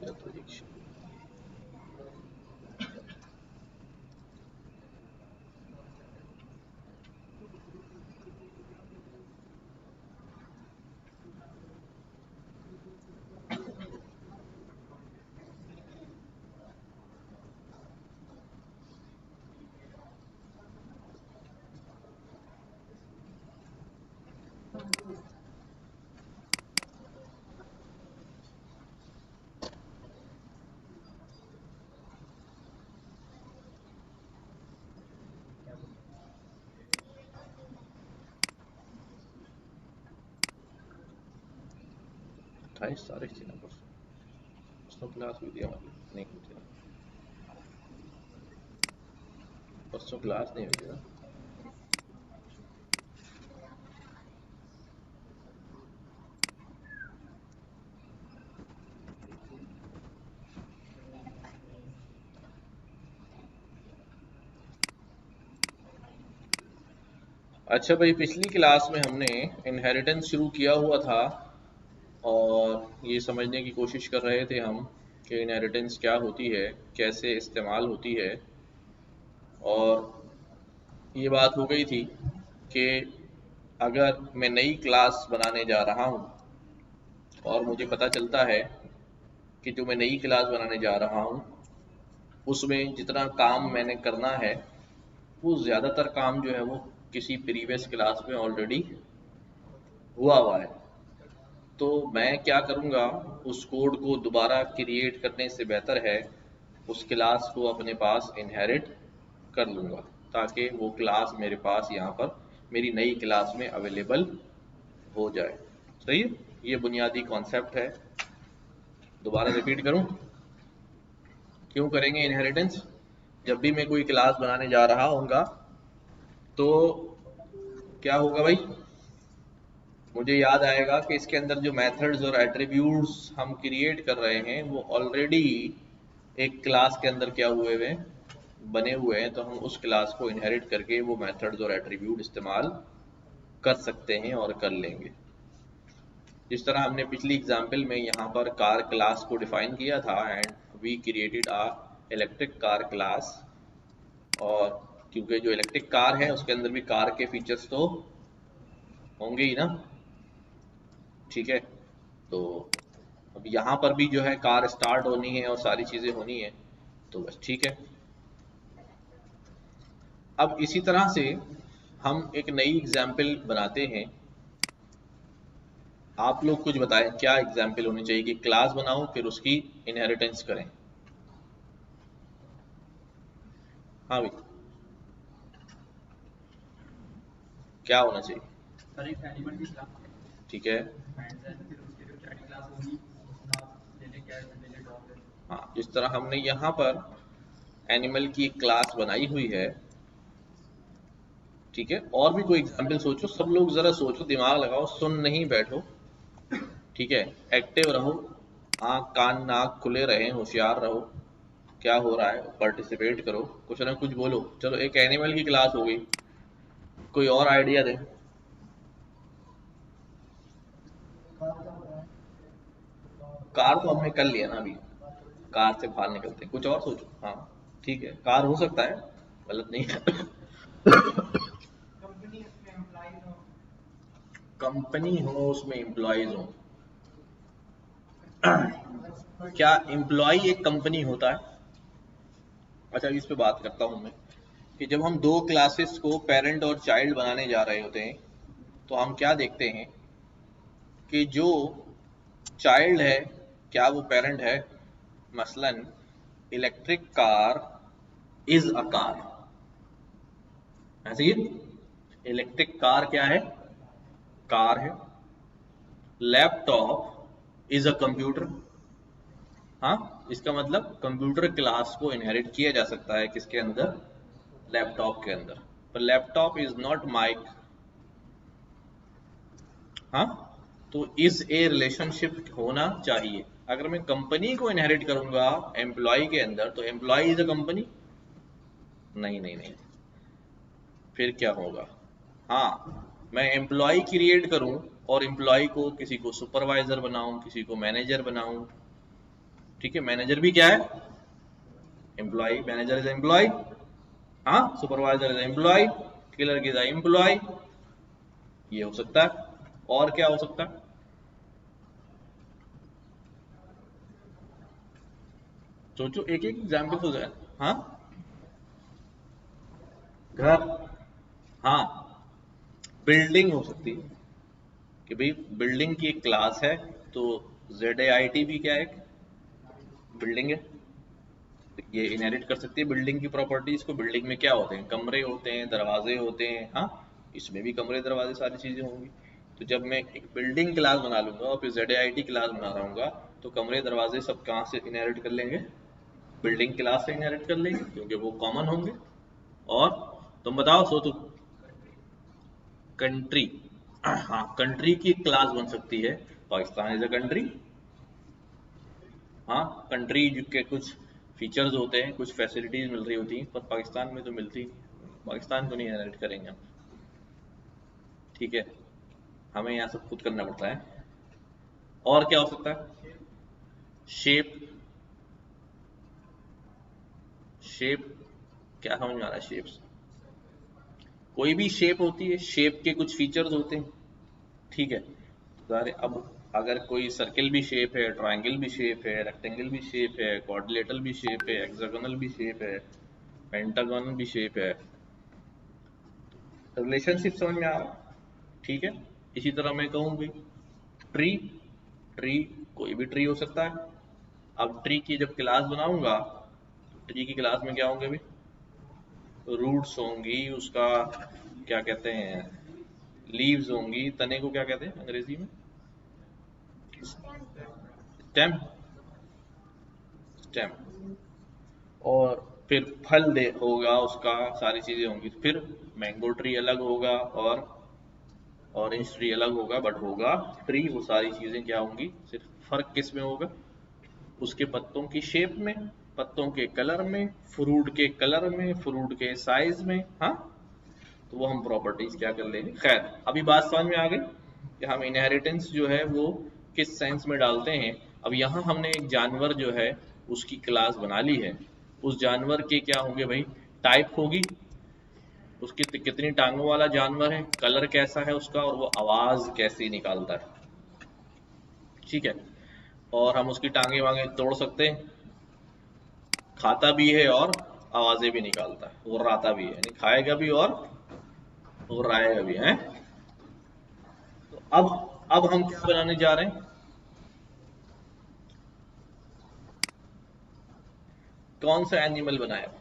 28 तारीख थी ना परसों, परसों क्लास हुई थी हमारी, नहीं हुई थी ना परसों, क्लास नहीं हुई थी ना। अच्छा भाई, पिछली क्लास में हमने इनहेरिटेंस शुरू किया हुआ था और ये समझने की कोशिश कर रहे थे हम कि इनहेरिटेंस क्या होती है, कैसे इस्तेमाल होती है। और ये बात हो गई थी कि अगर मैं नई क्लास बनाने जा रहा हूँ और मुझे पता चलता है कि जो मैं नई क्लास बनाने जा रहा हूँ उसमें जितना काम मैंने करना है वो ज़्यादातर काम जो है वो किसी प्रीवियस क्लास में ऑलरेडी हुआ हुआ है, तो मैं क्या करूँगा, उस कोड को दोबारा क्रिएट करने से बेहतर है उस क्लास को अपने पास इनहेरिट कर लूँगा ताकि वो क्लास मेरे पास यहाँ पर मेरी नई क्लास में अवेलेबल हो जाए। सही है, ये बुनियादी कॉन्सेप्ट है। दोबारा रिपीट करूँ, क्यों करेंगे इनहेरिटेंस? जब भी मैं कोई क्लास बनाने जा रहा हूँगा तो क्या होगा भाई, मुझे याद आएगा कि इसके अंदर जो मेथड्स और एट्रीब्यूट्स हम क्रिएट कर रहे हैं वो ऑलरेडी एक क्लास के अंदर क्या हुए हुए बने हुए हैं, तो हम उस क्लास को इनहेरिट करके वो मेथड्स और एट्रीब्यूट इस्तेमाल कर सकते हैं और कर लेंगे। जिस तरह हमने पिछली एग्जाम्पल में यहाँ पर कार क्लास को डिफाइन किया था and we created a electric car class, और क्योंकि जो इलेक्ट्रिक कार है उसके अंदर भी कार के फीचर्स तो होंगे ही ना, ठीक है। तो अब यहाँ पर भी जो है कार स्टार्ट होनी है और सारी चीज़ें होनी है, तो बस ठीक है। अब इसी तरह से हम एक नई एग्जाम्पल बनाते हैं। आप लोग कुछ बताएं क्या एग्जाम्पल होनी चाहिए कि क्लास बनाऊं फिर उसकी इनहेरिटेंस करें। हाँ भाई, क्या होना चाहिए? सर एक एनिमल की क्लास है, ठीक है, एंड देन फिर उसकी जो चाइल्ड क्लास होगी उसका पहले कैट है पहले डॉग है। हाँ, जिस तरह हमने यहाँ पर एनिमल की एक क्लास बनाई हुई है, ठीक है। और भी कोई एग्जाम्पल सोचो, सब लोग जरा सोचो, दिमाग लगाओ, सुन नहीं बैठो, ठीक है। एक्टिव रहो, आँख कान नाक खुले रहें, होशियार रहो, क्या हो रहा है पार्टिसिपेट करो, कुछ ना कुछ बोलो। चलो, एक एनिमल की क्लास हो गई, कोई और आइडिया दे। कार तो हमने कर लिया ना अभी, कार से बाहर निकलते हैं, कुछ और सोचो। हाँ ठीक है, कार हो सकता है, गलत नहीं है। कंपनी हो उसमें एम्प्लॉयज हो, क्या एम्प्लॉय एक कंपनी होता है? अच्छा, इस पे बात करता हूँ मैं कि जब हम दो क्लासेस को पेरेंट और चाइल्ड बनाने जा रहे होते हैं तो हम क्या देखते हैं कि जो चाइल्ड है क्या वो पेरेंट है? मसलन electric car is a car, ऐसे ही इलेक्ट्रिक कार क्या है? कार है। लैपटॉप इज अ कंप्यूटर, हाँ, इसका मतलब कंप्यूटर क्लास को इनहेरिट किया जा सकता है किसके अंदर? लैपटॉप के अंदर। पर लैपटॉप इज नॉट माइक, हाँ, तो इज ए रिलेशनशिप होना चाहिए। अगर मैं कंपनी को इनहेरिट करूंगा एम्प्लॉय के अंदर तो एम्प्लॉय इज अ कंपनी, नहीं नहीं नहीं, फिर क्या होगा? हाँ, मैं एम्प्लॉय क्रिएट करूं और एम्प्लॉय को किसी को सुपरवाइजर बनाऊं, किसी को मैनेजर बनाऊं, ठीक है, मैनेजर भी क्या है, एम्प्लॉय, मैनेजर इज एम्प्लॉय, हाँ, supervisor is employ, clerk is employ, ये हो सकता है। और क्या हो सकता है, सोचो, एक एक एग्जाम्पल हो जाए। हाँ, घर, हाँ, बिल्डिंग हो सकती है कि भाई बिल्डिंग की एक क्लास है, तो ZAIT भी क्या है, एक बिल्डिंग है, ये इनहेरिट कर सकती है बिल्डिंग की प्रॉपर्टीज को। बिल्डिंग में क्या होते हैं, कमरे होते हैं, दरवाजे होते हैं, हाँ, इसमें भी कमरे दरवाजे सारी चीजें होंगी। तो जब मैं एक बिल्डिंग क्लास बना लूंगा और फिर ZAIT क्लास बना रहा हूँ, तो कमरे दरवाजे सब कहाँ से इनहेरिट कर लेंगे, बिल्डिंग क्लास से इनहेरिट कर लेंगे, क्योंकि वो कॉमन होंगे। और तुम बताओ, सो तुम, कंट्री, हाँ, कंट्री की क्लास बन सकती है, पाकिस्तान इज अ कंट्री। हाँ, कंट्री के कुछ फीचर्स होते हैं, कुछ फैसिलिटीज मिल रही होती हैं, पर पाकिस्तान में तो मिलती नहीं, पाकिस्तान को नहीं इनहेरिट करेंगे हम। ठीक है, हमें यहाँ सब खुद करना पड़ता है। और क्या हो सकता है, शेप, शेप, क्या समझ में आ रहा है, शेप्स, कोई भी शेप होती है, शेप के कुछ फीचर्स होते हैं। ठीक है, सारे, अब अगर कोई सर्किल भी शेप है, ट्रायंगल भी शेप है, रेक्टेंगल भी शेप है, क्वाड्रिलेटरल भी शेप है, हेक्सागोनल भी शेप है, पेंटागोनल भी शेप है, रिलेशनशिप समझ में आ रहा है। ठीक है, इसी तरह मैं कहूँ भी ट्री, ट्री, कोई भी ट्री हो सकता है। अब ट्री की जब क्लास बनाऊंगा, ट्री की क्लास में क्या होंगे भी, रूट्स होंगी, उसका क्या कहते हैं, लीव्स होंगी, तने को क्या कहते हैं अंग्रेजी में, स्टेम, स्टेम, और फिर फल दे होगा उसका, सारी चीजें होंगी। फिर मैंगो ट्री अलग होगा और ऑरेंज ट्री अलग होगा, बट होगा ट्री, वो सारी चीजें क्या होंगी, सिर्फ फर्क किस में होगा, उसके पत्तों की शेप में, पत्तों के कलर में, फ्रूट के कलर में, फ्रूट के साइज में, हाँ। तो वो हम प्रॉपर्टीज क्या कर लेंगे। खैर, अभी बात समझ में आ गई कि हम इनहेरिटेंस जो है वो किस सेंस में डालते हैं। अब यहाँ हमने एक जानवर जो है उसकी क्लास बना ली है, उस जानवर के क्या होंगे भाई, टाइप होगी, उसकी कितनी टांगों वाला जानवर है, कलर कैसा है उसका, और वो आवाज कैसी निकालता है। ठीक है, और हम उसकी टांगे वांगे तोड़ सकते हैं, खाता भी है और आवाजें भी निकालता है, गुर्राता भी है, यानी खाएगा भी और गुर्राएगा भी है। तो अब हम क्या बनाने जा रहे हैं, कौन सा एनिमल बनाया,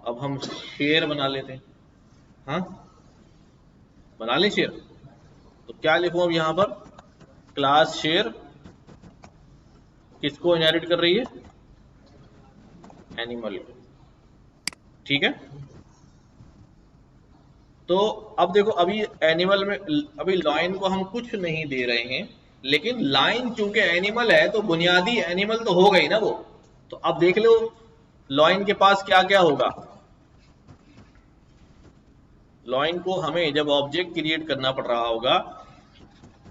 अब हम शेर बना लेते हैं। हाँ, बना ले शेर, तो क्या लिखूं अब यहाँ पर, क्लास शेर किसको इनहेरिट कर रही है, एनिमल को। ठीक है, तो अब देखो, अभी एनिमल में, अभी लाइन को हम कुछ नहीं दे रहे हैं, लेकिन लाइन चूंकि एनिमल है तो बुनियादी एनिमल तो होगा ही ना वो। तो अब देख लो लाइन के पास क्या क्या होगा, लाइन को हमें जब ऑब्जेक्ट क्रिएट करना पड़ रहा होगा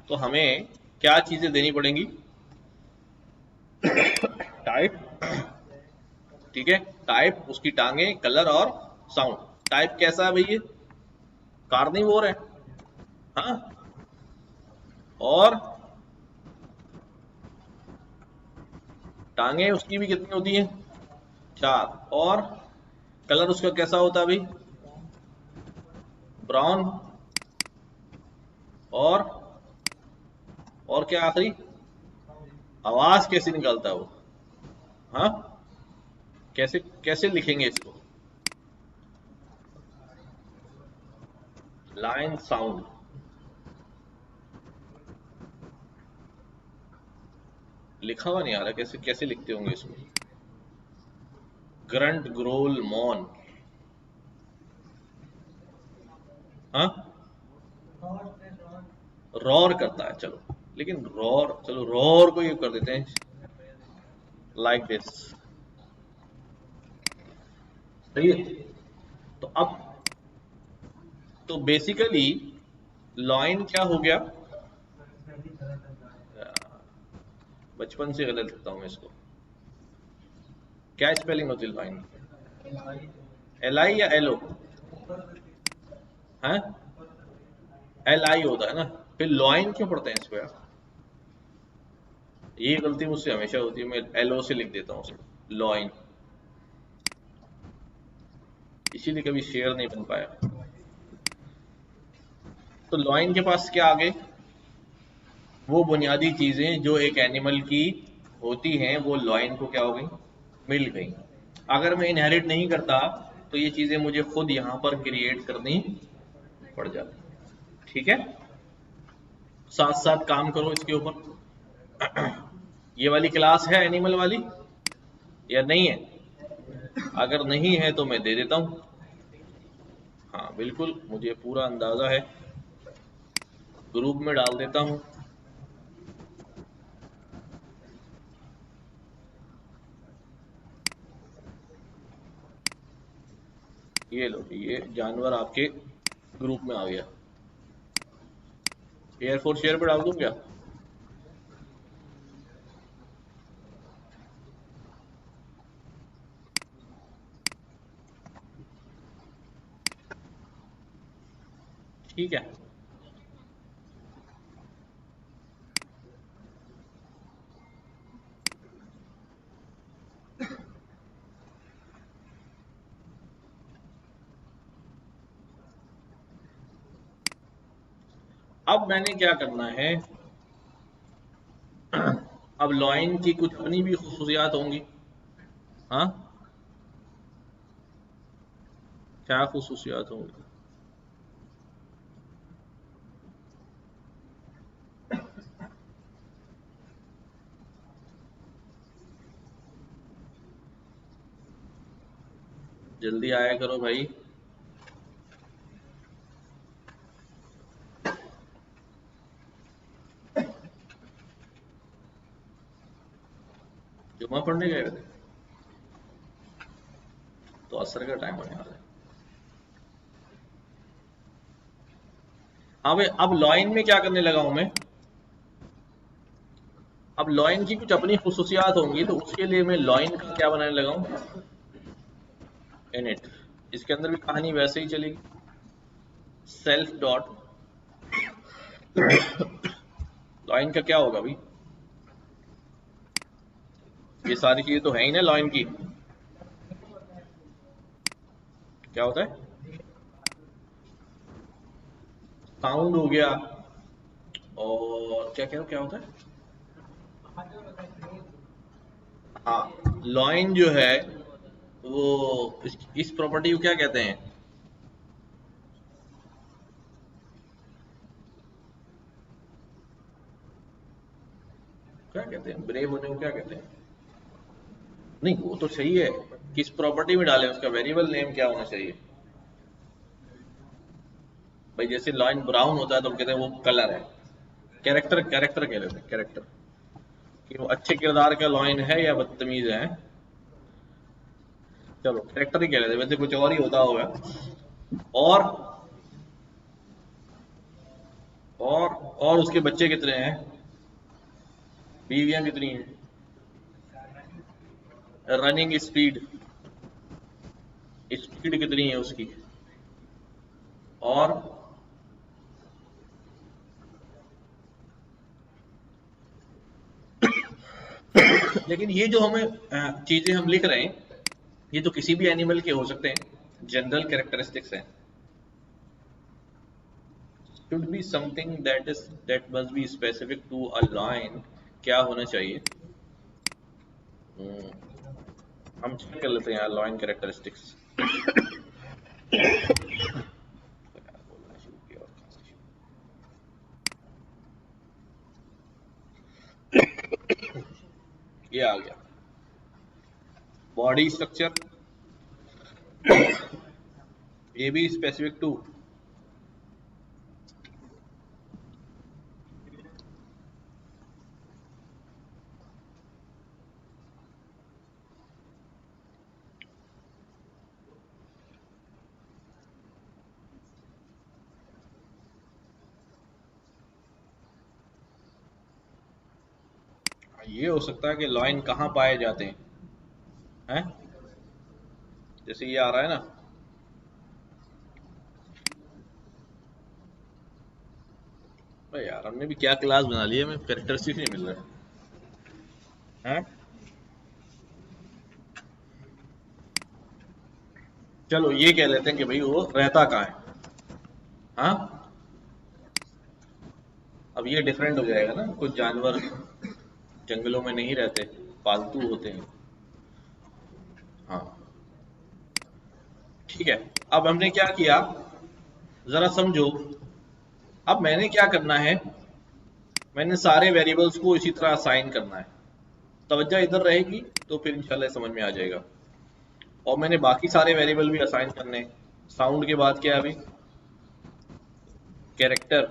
तो हमें क्या चीजें देनी पड़ेंगी, टाइप, ठीक है, टाइप, उसकी टांगे, कलर और साउंड। टाइप कैसा है भैया, कार्निवोर है, हाँ, और टांगे उसकी भी कितनी होती हैं, 4, और कलर उसका कैसा होता है भाई, ब्राउन, और क्या आखिरी, आवाज कैसे निकालता है वो, हाँ, कैसे कैसे लिखेंगे इसको, लाइन साउंड, लिखा हुआ नहीं आ रहा, कैसे कैसे लिखते होंगे इसको, ग्रंट, ग्रोल, मॉन, हाँ, रॉर करता है, चलो, लेकिन रॉर, चलो रॉर को ये कर देते हैं लाइक दिस, सही है। तो अब, तो बेसिकली लाइन क्या हो गया, बचपन से गलत लिखता हूँ मैं इसको। क्या स्पेलिंग होती है लॉइन? एल आई या एल ओ? है एल आई होता है ना, फिर लॉइन क्यों पढ़ते हैं इसको यार? ये गलती मुझसे हमेशा होती है, मैं एल ओ से लिख देता हूँ लॉइन, इसीलिए कभी शेयर नहीं बन पाया। तो लॉइन के पास क्या आ गए? वो बुनियादी चीजें जो एक एनिमल की होती हैं वो लॉइन को क्या हो गई? मिल गई। अगर मैं इनहेरिट नहीं करता तो ये चीजें मुझे खुद यहां पर क्रिएट करनी पड़ जाती। ठीक है, साथ साथ काम करो इसके ऊपर। ये वाली क्लास है एनिमल वाली या नहीं है? अगर नहीं है तो मैं दे देता हूं। हाँ बिल्कुल, मुझे पूरा अंदाजा है, ग्रुप में डाल देता हूं। ये लो, ये जानवर आपके ग्रुप में आ गया। एयरफोर्स शेयर पे डाल दूं क्या? ठीक है, अब मैंने क्या करना है, अब लॉइन की कुछ अपनी भी खुसूसियात होंगी। हाँ, क्या खुसूसियात होंगी? जल्दी आया करो भाई। जुम्मा पढ़ने गए थे तो असर का टाइम होने वाला है। हाँ भाई, अब लॉइन में क्या करने लगा हूं मैं, अब लॉइन की कुछ अपनी खुसूसियात होंगी तो उसके लिए मैं लॉइन का क्या बनाने लगा हूं, इनिट। इसके अंदर भी कहानी वैसे ही चलेगी, सेल्फ डॉट लॉइन का क्या होगा भाई, ये सारी चीजें तो है ही ना लॉइन की। क्या होता है? साउंड हो गया, और क्या क्या क्या होता है? हाँ, लॉइन जो है वो इस प्रॉपर्टी को क्या कहते हैं? क्या कहते हैं, ब्रेव होने को क्या कहते हैं? नहीं वो तो सही है, किस प्रॉपर्टी में डालें, उसका वेरिएबल नेम क्या होना चाहिए? भाई जैसे लॉइन ब्राउन होता है तो हम कहते हैं वो कलर है। कैरेक्टर, कैरेक्टर कह लेते हैं, कैरेक्टर, कि वो अच्छे किरदार का लॉइन है या बदतमीज है। चलो कैरेक्टर ही कह लेते हैं, वैसे कुछ और ही होता होगा। और और उसके बच्चे कितने हैं, बीवियां कितनी हैं, रनिंग स्पीड, स्पीड कितनी है उसकी, और लेकिन ये जो हमें चीजें हम लिख रहे हैं ये तो किसी भी एनिमल के हो सकते हैं, जनरल कैरेक्टरिस्टिक्स हैं। should be something that must be specific to a line, क्या होना चाहिए? हम्म, हम चेक कर लेते हैं यार लॉइन कैरेक्टरिस्टिक्स। बोलना शुरू किया और खाना शुरू। ये आ गया बॉडी स्ट्रक्चर, ये भी स्पेसिफिक टू, ये हो सकता है कि लॉइन कहाँ पाए जाते हैं, जैसे ये आ रहा है ना, अरे यार हमने भी क्या क्लास बना ली है, हमें कैरेक्टरिस्टिक नहीं मिल रहा है। चलो ये कह लेते हैं कि भाई वो रहता कहाँ है। हाँ, अब ये डिफरेंट हो जाएगा ना, कुछ जानवर जंगलों में नहीं रहते, पालतू होते हैं। हाँ ठीक है। अब हमने क्या किया, जरा समझो। अब मैंने क्या करना है, मैंने सारे वेरिएबल्स को इसी तरह असाइन करना है। तवज्जो इधर रहेगी तो फिर इंशाल्लाह समझ में आ जाएगा। और मैंने बाकी सारे वेरिएबल भी असाइन करने हैं। साउंड के बाद क्या है अभी, कैरेक्टर,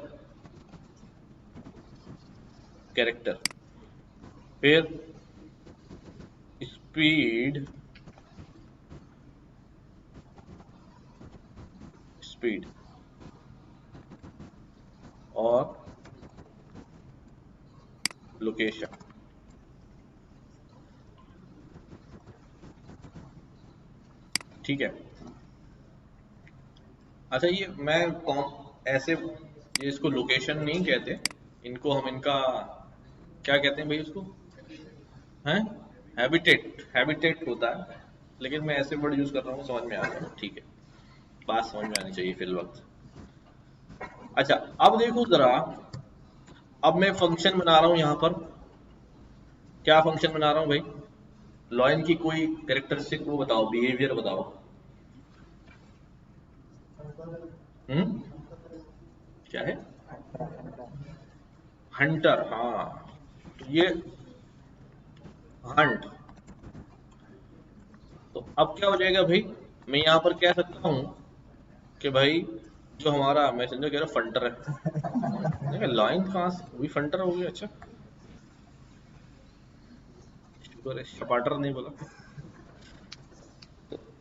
कैरेक्टर, फिर स्पीड, स्पीड, और लोकेशन। ठीक है। अच्छा ये मैं कौन ऐसे, ये इसको लोकेशन नहीं कहते, इनको हम इनका क्या कहते हैं भाई उसको, हैं, हैबिटेट, हैबिटेट होता है, लेकिन मैं ऐसे वर्ड यूज कर रहा हूँ समझ में आ रहा है। ठीक है, बात समझ में आनी चाहिए फिल वक्त। अच्छा अब देखो जरा, अब मैं फंक्शन बना रहा हूँ यहाँ पर। क्या फंक्शन बना रहा हूँ भाई, लॉइन की कोई कैरेक्टरिस्टिक वो बताओ, बिहेवियर बताओ। हम्म, क्या है, हंटर, हाँ। तो ये हंट, तो अब क्या हो जाएगा भाई, मैं यहाँ पर कह सकता हूँ कि भाई जो हमारा, मैं समझो कह रहा फंटर है, लॉइन कहाँ से भी फंटर हो गया। अच्छा शुक्र है शपाटर नहीं बोला।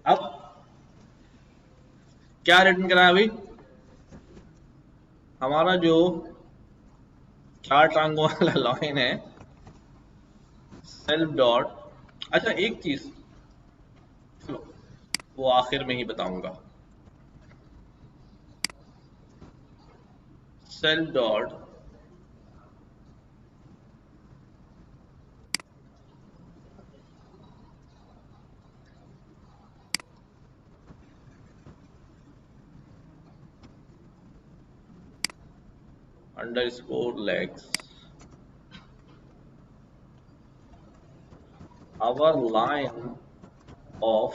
अब क्या रिटर्न करा है भाई, हमारा जो चार टांगों वाला लॉइन है, सेल्फ डॉट, अच्छा एक चीज, चलो वो आखिर में ही बताऊंगा। Self dot underscore legs, our line of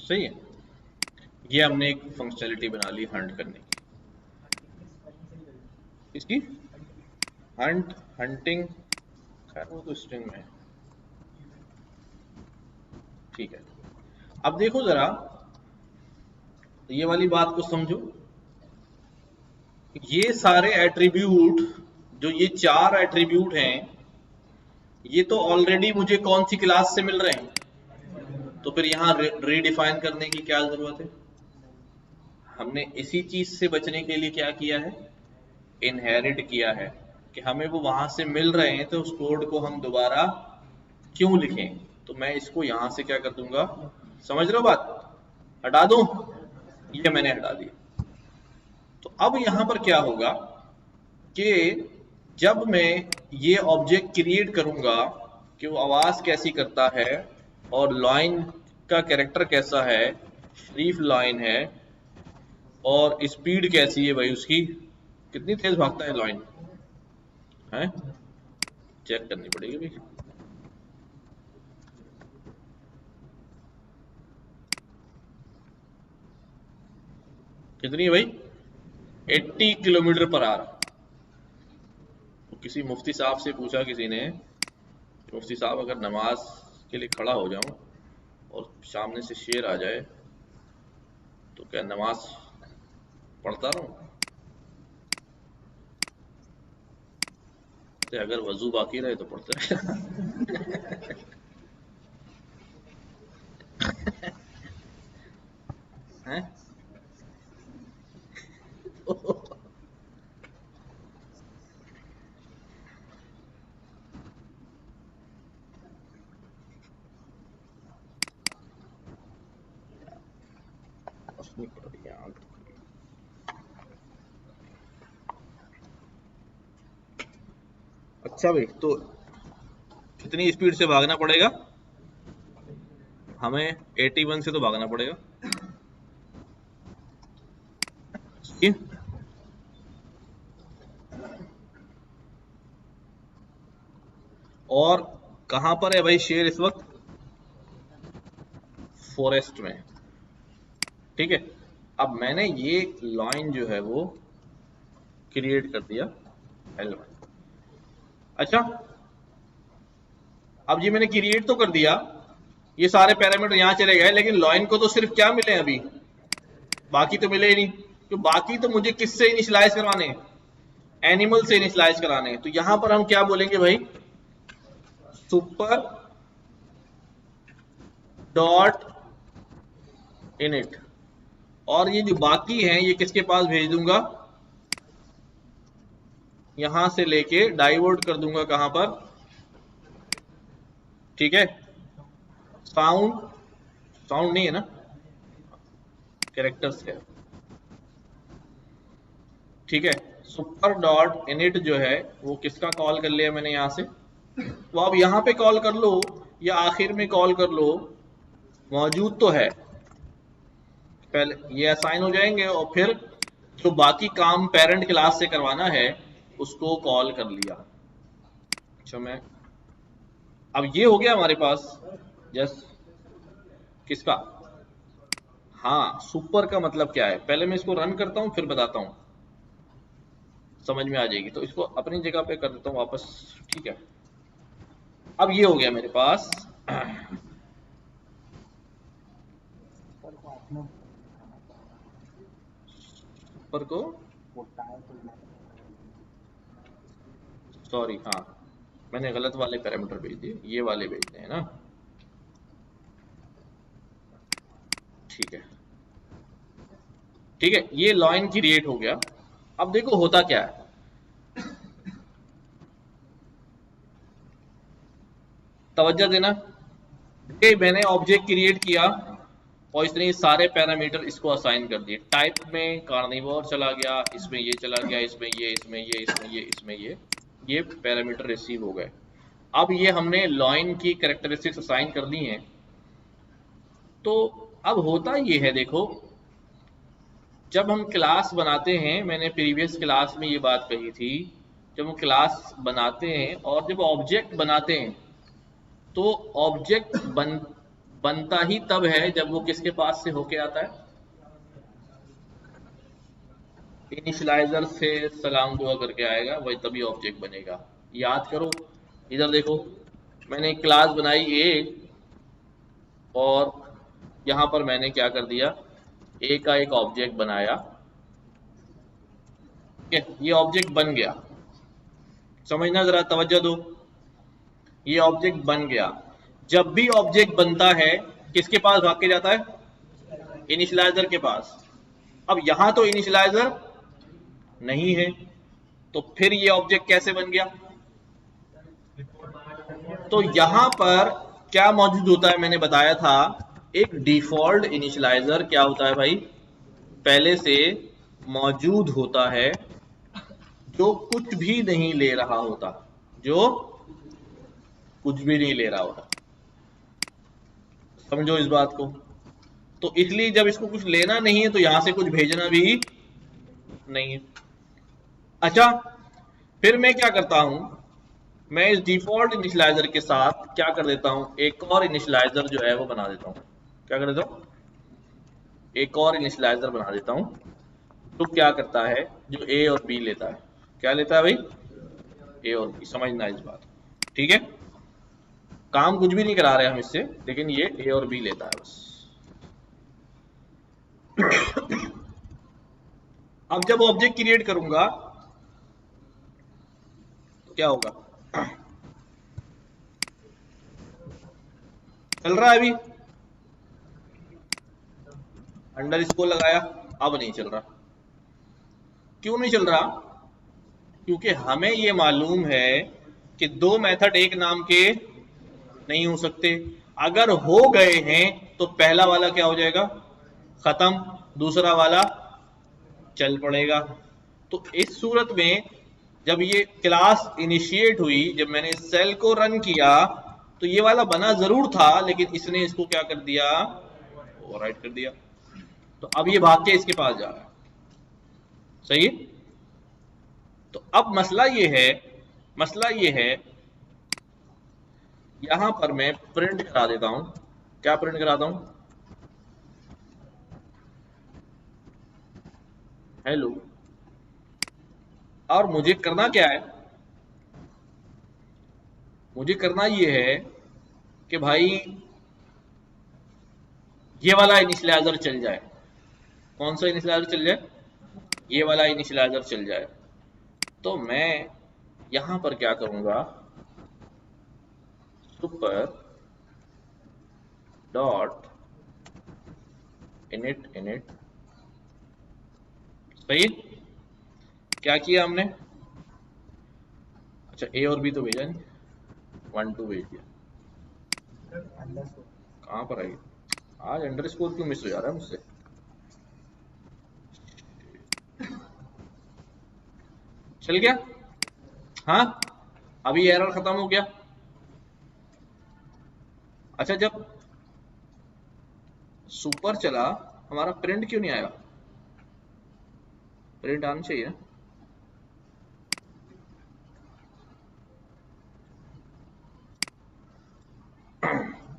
सही है, ये हमने एक फंक्शनलिटी बना ली हंट करने की। इसकी हंट, हंटिंग, खैर वो तो स्ट्रिंग में है। ठीक है, अब देखो जरा, ये वाली बात को समझो। ये सारे एट्रीब्यूट, जो ये चार एट्रीब्यूट हैं, ये तो ऑलरेडी मुझे कौन सी क्लास से मिल रहे हैं, तो फिर यहाँ रीडिफाइन करने की क्या जरूरत है। हमने इसी चीज से बचने के लिए क्या किया है, इनहेरिट किया है, कि हमें वो वहां से मिल रहे हैं तो उस कोड को हम दोबारा क्यों लिखें। तो मैं इसको यहां से क्या कर दूंगा, समझ रहे हो बात, हटा दूं, ये मैंने हटा दिया। तो अब यहां पर क्या होगा कि जब मैं ये ऑब्जेक्ट क्रिएट करूंगा कि वो आवाज कैसी करता है और लाइन का कैरेक्टर कैसा है, शरीफ लाइन है, और स्पीड कैसी है भाई उसकी, कितनी तेज भागता है लाइन है, चेक करनी पड़ेगी भाई। कितनी है भाई, 80 किलोमीटर पर आवर। तो किसी मुफ्ती साहब से पूछा किसी ने, मुफ्ती साहब अगर नमाज के लिए खड़ा हो जाऊं और सामने से शेर आ जाए तो क्या नमाज पढ़ता रहूं? तो अगर वजू बाकी रहे तो पढ़ते रहे। हैं? नहीं पड़ रही है आग। अच्छा भाई, तो कितनी स्पीड से भागना पड़ेगा? हमें 81 से तो भागना पड़ेगा। ठीक है? और कहां पर है भाई शेर इस वक्त? फॉरेस्ट में। ठीक है, अब मैंने ये लाइन जो है वो क्रिएट कर दिया L1। अच्छा, अब ये मैंने क्रिएट तो कर दिया, ये सारे पैरामीटर यहां चले गए, लेकिन लाइन को तो सिर्फ क्या मिले अभी, बाकी तो मिले ही नहीं। तो बाकी तो मुझे किससे इनिशियलाइज करवाने? एनिमल से इनिशियलाइज कराने हैं। तो यहां पर हम क्या बोलेंगे भाई? Super dot init. और ये जो बाकी हैं ये किसके पास भेज दूंगा? यहां से लेके डाइवर्ट कर दूंगा कहां पर? ठीक है, साउंड, साउंड नहीं है ना, कैरेक्टर्स है। ठीक है, सुपर डॉट इनिट जो है वो किसका कॉल कर लिया मैंने यहां से? वो अब यहां पे कॉल कर लो या आखिर में कॉल कर लो, मौजूद तो है। पहले ये असाइन हो जाएंगे और फिर जो बाकी काम पेरेंट क्लास से करवाना है उसको कॉल कर लिया। अच्छा, मैं अब ये हो गया हमारे पास जस्ट किसका? हाँ, सुपर का मतलब क्या है, पहले मैं इसको रन करता हूं फिर बताता हूं, समझ में आ जाएगी। तो इसको अपनी जगह पे कर देता हूं वापस। ठीक है, अब ये हो गया मेरे पास। सुपर को, सॉरी, हाँ मैंने गलत वाले पैरामीटर भेज दिए, ये वाले भेजने हैं ना। ठीक है, ठीक है, ये लाइन क्रिएट हो गया। अब देखो होता क्या है, तवज्जो देना। ये मैंने ऑब्जेक्ट क्रिएट किया और इसने सारे पैरामीटर इसको असाइन कर दिए। टाइप में कार्निवोर चला गया, इसमें ये चला गया, इसमें ये, इसमें ये, इसमें ये, इसमें ये पैरामीटर रिसीव हो गए। अब ये हमने लाइन की कैरेक्टरिस्टिक्स असाइन कर दी हैं। तो अब होता ये है, देखो जब हम क्लास बनाते हैं, मैंने प्रीवियस क्लास में ये बात कही थी, जब हम क्लास बनाते हैं और जब ऑब्जेक्ट बनाते हैं तो ऑब्जेक्ट बनता ही तब है जब वो किसके पास से होके आता है? इनिशियलाइजर से सलाम दुआ करके आएगा, वही तभी ऑब्जेक्ट बनेगा। याद करो, इधर देखो, मैंने एक क्लास बनाई ए और यहां पर मैंने क्या कर दिया, ए का एक ऑब्जेक्ट बनाया। ये ऑब्जेक्ट बन गया, समझना जरा, तवज्जो दो। ये ऑब्जेक्ट बन गया। जब भी ऑब्जेक्ट बनता है किसके पास भाग के जाता है? इनिशियलाइजर के पास। अब यहां तो इनिशियलाइजर नहीं है, तो फिर ये ऑब्जेक्ट कैसे बन गया? तो यहां पर क्या मौजूद होता है, मैंने बताया था, एक डिफॉल्ट इनिशियलाइजर क्या होता है भाई, पहले से मौजूद होता है, जो कुछ भी नहीं ले रहा होता, जो कुछ भी नहीं ले रहा होता। समझो इस बात को। तो इसलिए जब इसको कुछ लेना नहीं है तो यहां से कुछ भेजना भी नहीं है। अच्छा, फिर मैं क्या करता हूं, मैं इस डिफॉल्ट इनिशियलाइजर के साथ क्या कर देता हूं, एक और इनिशियलाइजर जो है वो बना देता हूं। क्या कर देता हूं? एक और इनिशियलाइजर बना देता हूं। तो क्या करता है, जो ए और बी लेता है, क्या लेता है भाई? ए और बी। समझना इस बात, ठीक है। काम कुछ भी नहीं करा रहे हम इससे, लेकिन ये ए और बी लेता है बस। अब जब ऑब्जेक्ट क्रिएट करूंगा तो क्या होगा, चल रहा है अभी, अंडरस्कोर लगाया, अब नहीं चल रहा। क्यों नहीं चल रहा? क्योंकि हमें ये मालूम है कि दो मेथड एक नाम के नहीं हो सकते। अगर हो गए हैं तो पहला वाला क्या हो जाएगा, खत्म, दूसरा वाला चल पड़ेगा। तो इस सूरत में जब ये क्लास इनिशिएट हुई, जब मैंने इस सेल को रन किया, तो ये वाला बना जरूर था, लेकिन इसने इसको क्या कर दिया, ओवरराइट कर दिया। तो अब ये भाग के इसके पास जा रहा है, सही है? तो अब मसला ये है, यहां पर मैं प्रिंट करा देता हूं। क्या प्रिंट कराता हूं, हेलो। और मुझे करना क्या है, मुझे करना ये है कि भाई ये वाला इनिशियलाइजर चल जाए। कौन सा इनिशियलाइजर चल जाए, ये वाला इनिशियलाइजर चल जाए। तो मैं यहां पर क्या करूंगा, सुपर डॉट इनिट, सही। क्या किया हमने, अच्छा ए और बी तो भेजा नहीं, 1 2 भेज दिया। कहां पर आई, आज अंडरस्कोर क्यों मिस हो जा रहा है मुझसे। चल गया, हाँ अभी एरर खत्म हो गया। अच्छा जब सुपर चला, हमारा प्रिंट क्यों नहीं आया, प्रिंट आना चाहिए।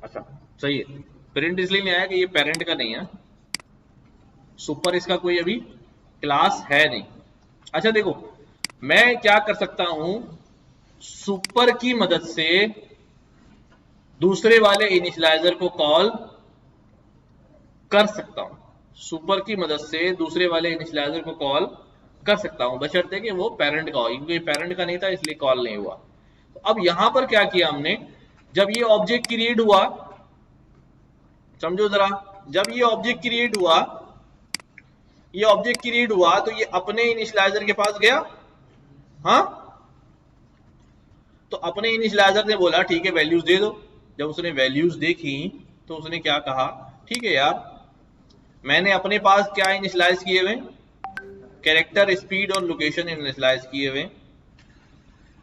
अच्छा सही है, प्रिंट इसलिए नहीं आया कि ये पेरेंट का नहीं है, सुपर इसका कोई अभी क्लास है नहीं। अच्छा देखो, मैं क्या कर सकता हूं, सुपर की मदद से दूसरे वाले इनिशियलाइजर को कॉल कर सकता हूं, सुपर की मदद से दूसरे वाले इनिशियलाइजर को कॉल कर सकता हूं, बशर्ते कि वो पेरेंट का हो, क्योंकि पेरेंट का नहीं था इसलिए कॉल नहीं हुआ। तो अब यहां पर क्या किया हमने, जब ये ऑब्जेक्ट क्रिएट हुआ, समझो जरा, जब ये ऑब्जेक्ट क्रिएट हुआ, ये ऑब्जेक्ट क्रिएट हुआ तो ये अपने इनिशियलाइजर के पास गया, हाँ, तो अपने इनिशियलाइजर ने बोला ठीक है वैल्यूज दे दो। जब उसने वैल्यूज देखी तो उसने क्या कहा, ठीक है यार, मैंने अपने पास क्या इनिशियलाइज किए हुए, कैरेक्टर, स्पीड और लोकेशन इनिशियलाइज किए हुए,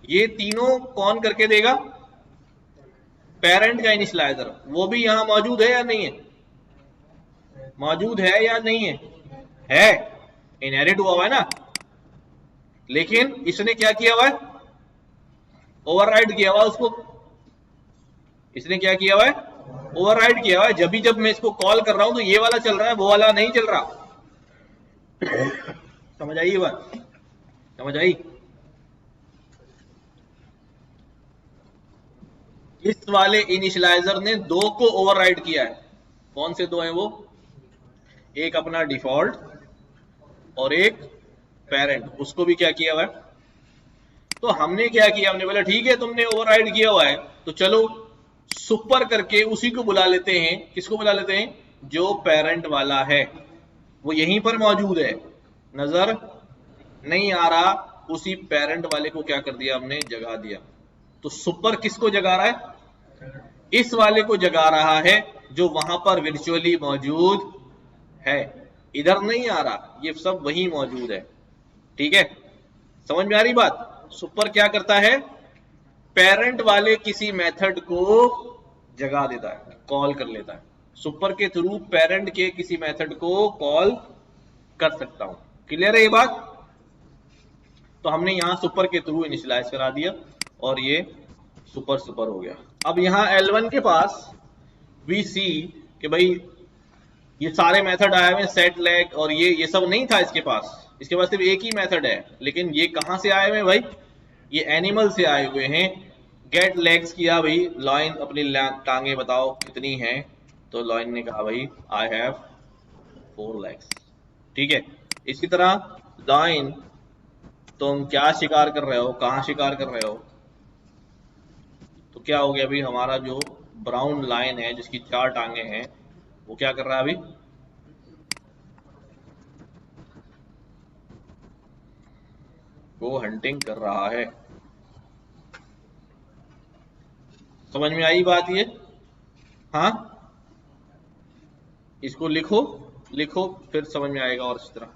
ये तीनों कौन करके देगा, पेरेंट का इनिशियलाइजर। वो भी यहां मौजूद है या नहीं है, मौजूद है या नहीं है, इनहेरिट हुआ है ना, लेकिन इसने क्या किया हुआ है, ओवरराइड किया हुआ उसको। इसने क्या किया हुआ है, ओवरराइड किया हुआ है। जब मैं इसको कॉल कर रहा हूं तो ये वाला चल रहा है, वो वाला नहीं चल रहा। समझ आई ये बात, समझ आई। इस वाले इनिशियलाइजर ने दो को ओवरराइड किया है। कौन से दो हैं वो, एक अपना डिफॉल्ट और एक पेरेंट, उसको भी क्या किया हुआ है। तो हमने क्या किया, हमने बोला ठीक है तुमने ओवरराइड किया हुआ है, तो चलो सुपर करके उसी को बुला लेते हैं। किसको बुला लेते हैं, जो पेरेंट वाला है, वो यहीं पर मौजूद है, नजर नहीं आ रहा, उसी पेरेंट वाले को क्या कर दिया हमने, जगा दिया। तो सुपर किसको जगा रहा है, इस वाले को जगा रहा है जो वहां पर वर्चुअली मौजूद है, इधर नहीं आ रहा, ये सब वही मौजूद है। ठीक है, समझ में आ रही बात। सुपर क्या करता है, पेरेंट वाले किसी मेथड को जगा देता है, कॉल कर लेता है। सुपर के थ्रू पेरेंट के किसी मेथड को कॉल कर सकता हूं। क्लियर है ये बात। तो हमने यहां सुपर के थ्रू इनिशियलाइज करा दिया और ये सुपर हो गया। अब यहां L1 के पास वी सी कि भाई ये सारे मेथड आए हुए, सेट लैग और ये सब नहीं था इसके पास। इसके पास सिर्फ एक ही मेथड है, लेकिन ये कहां से आए हुए भाई, ये एनिमल से आए हुए हैं। गेट लेग्स किया भाई, लॉइन अपनी टांगे बताओ कितनी हैं, तो लॉइन ने कहा भाई आई हैव 4 legs। ठीक है, इसी तरह लॉइन, तुम क्या शिकार कर रहे हो, कहाँ शिकार कर रहे हो, तो क्या हो गया अभी हमारा जो ब्राउन लाइन है जिसकी 4 टांगे हैं, वो क्या कर रहा है अभी, वो हंटिंग कर रहा है। समझ में आई बात ये? हाँ, इसको लिखो, लिखो फिर समझ में आएगा और इस तरह।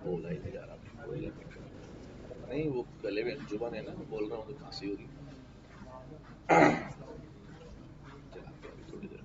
वो लाइन नहीं जा रहा, नहीं वो गले में जुबान है ना, बोल रहा हूँ तो खांसी हो रही है। चला गया अभी थोड़ी देर।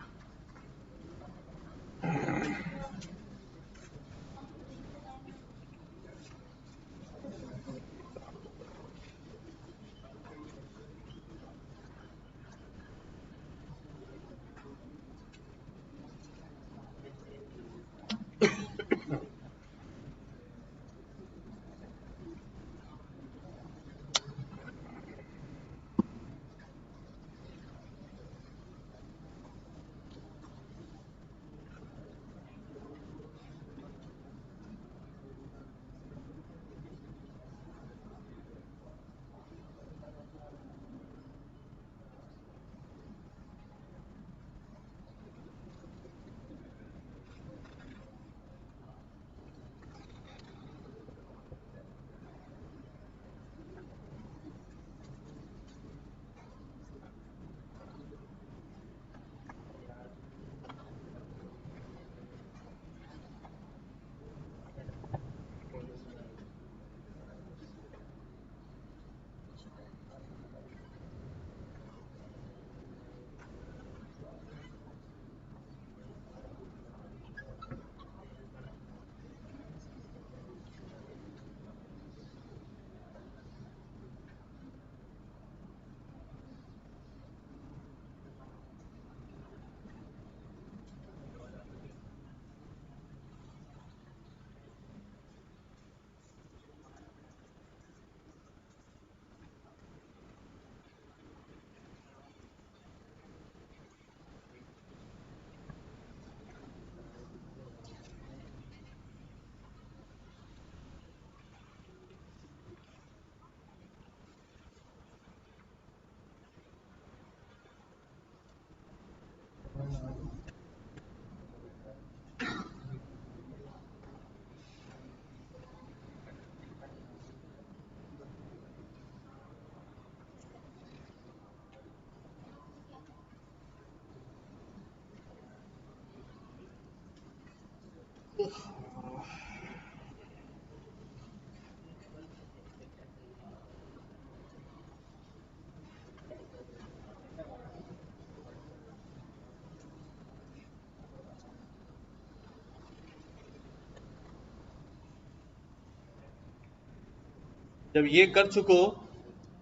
जब ये कर चुको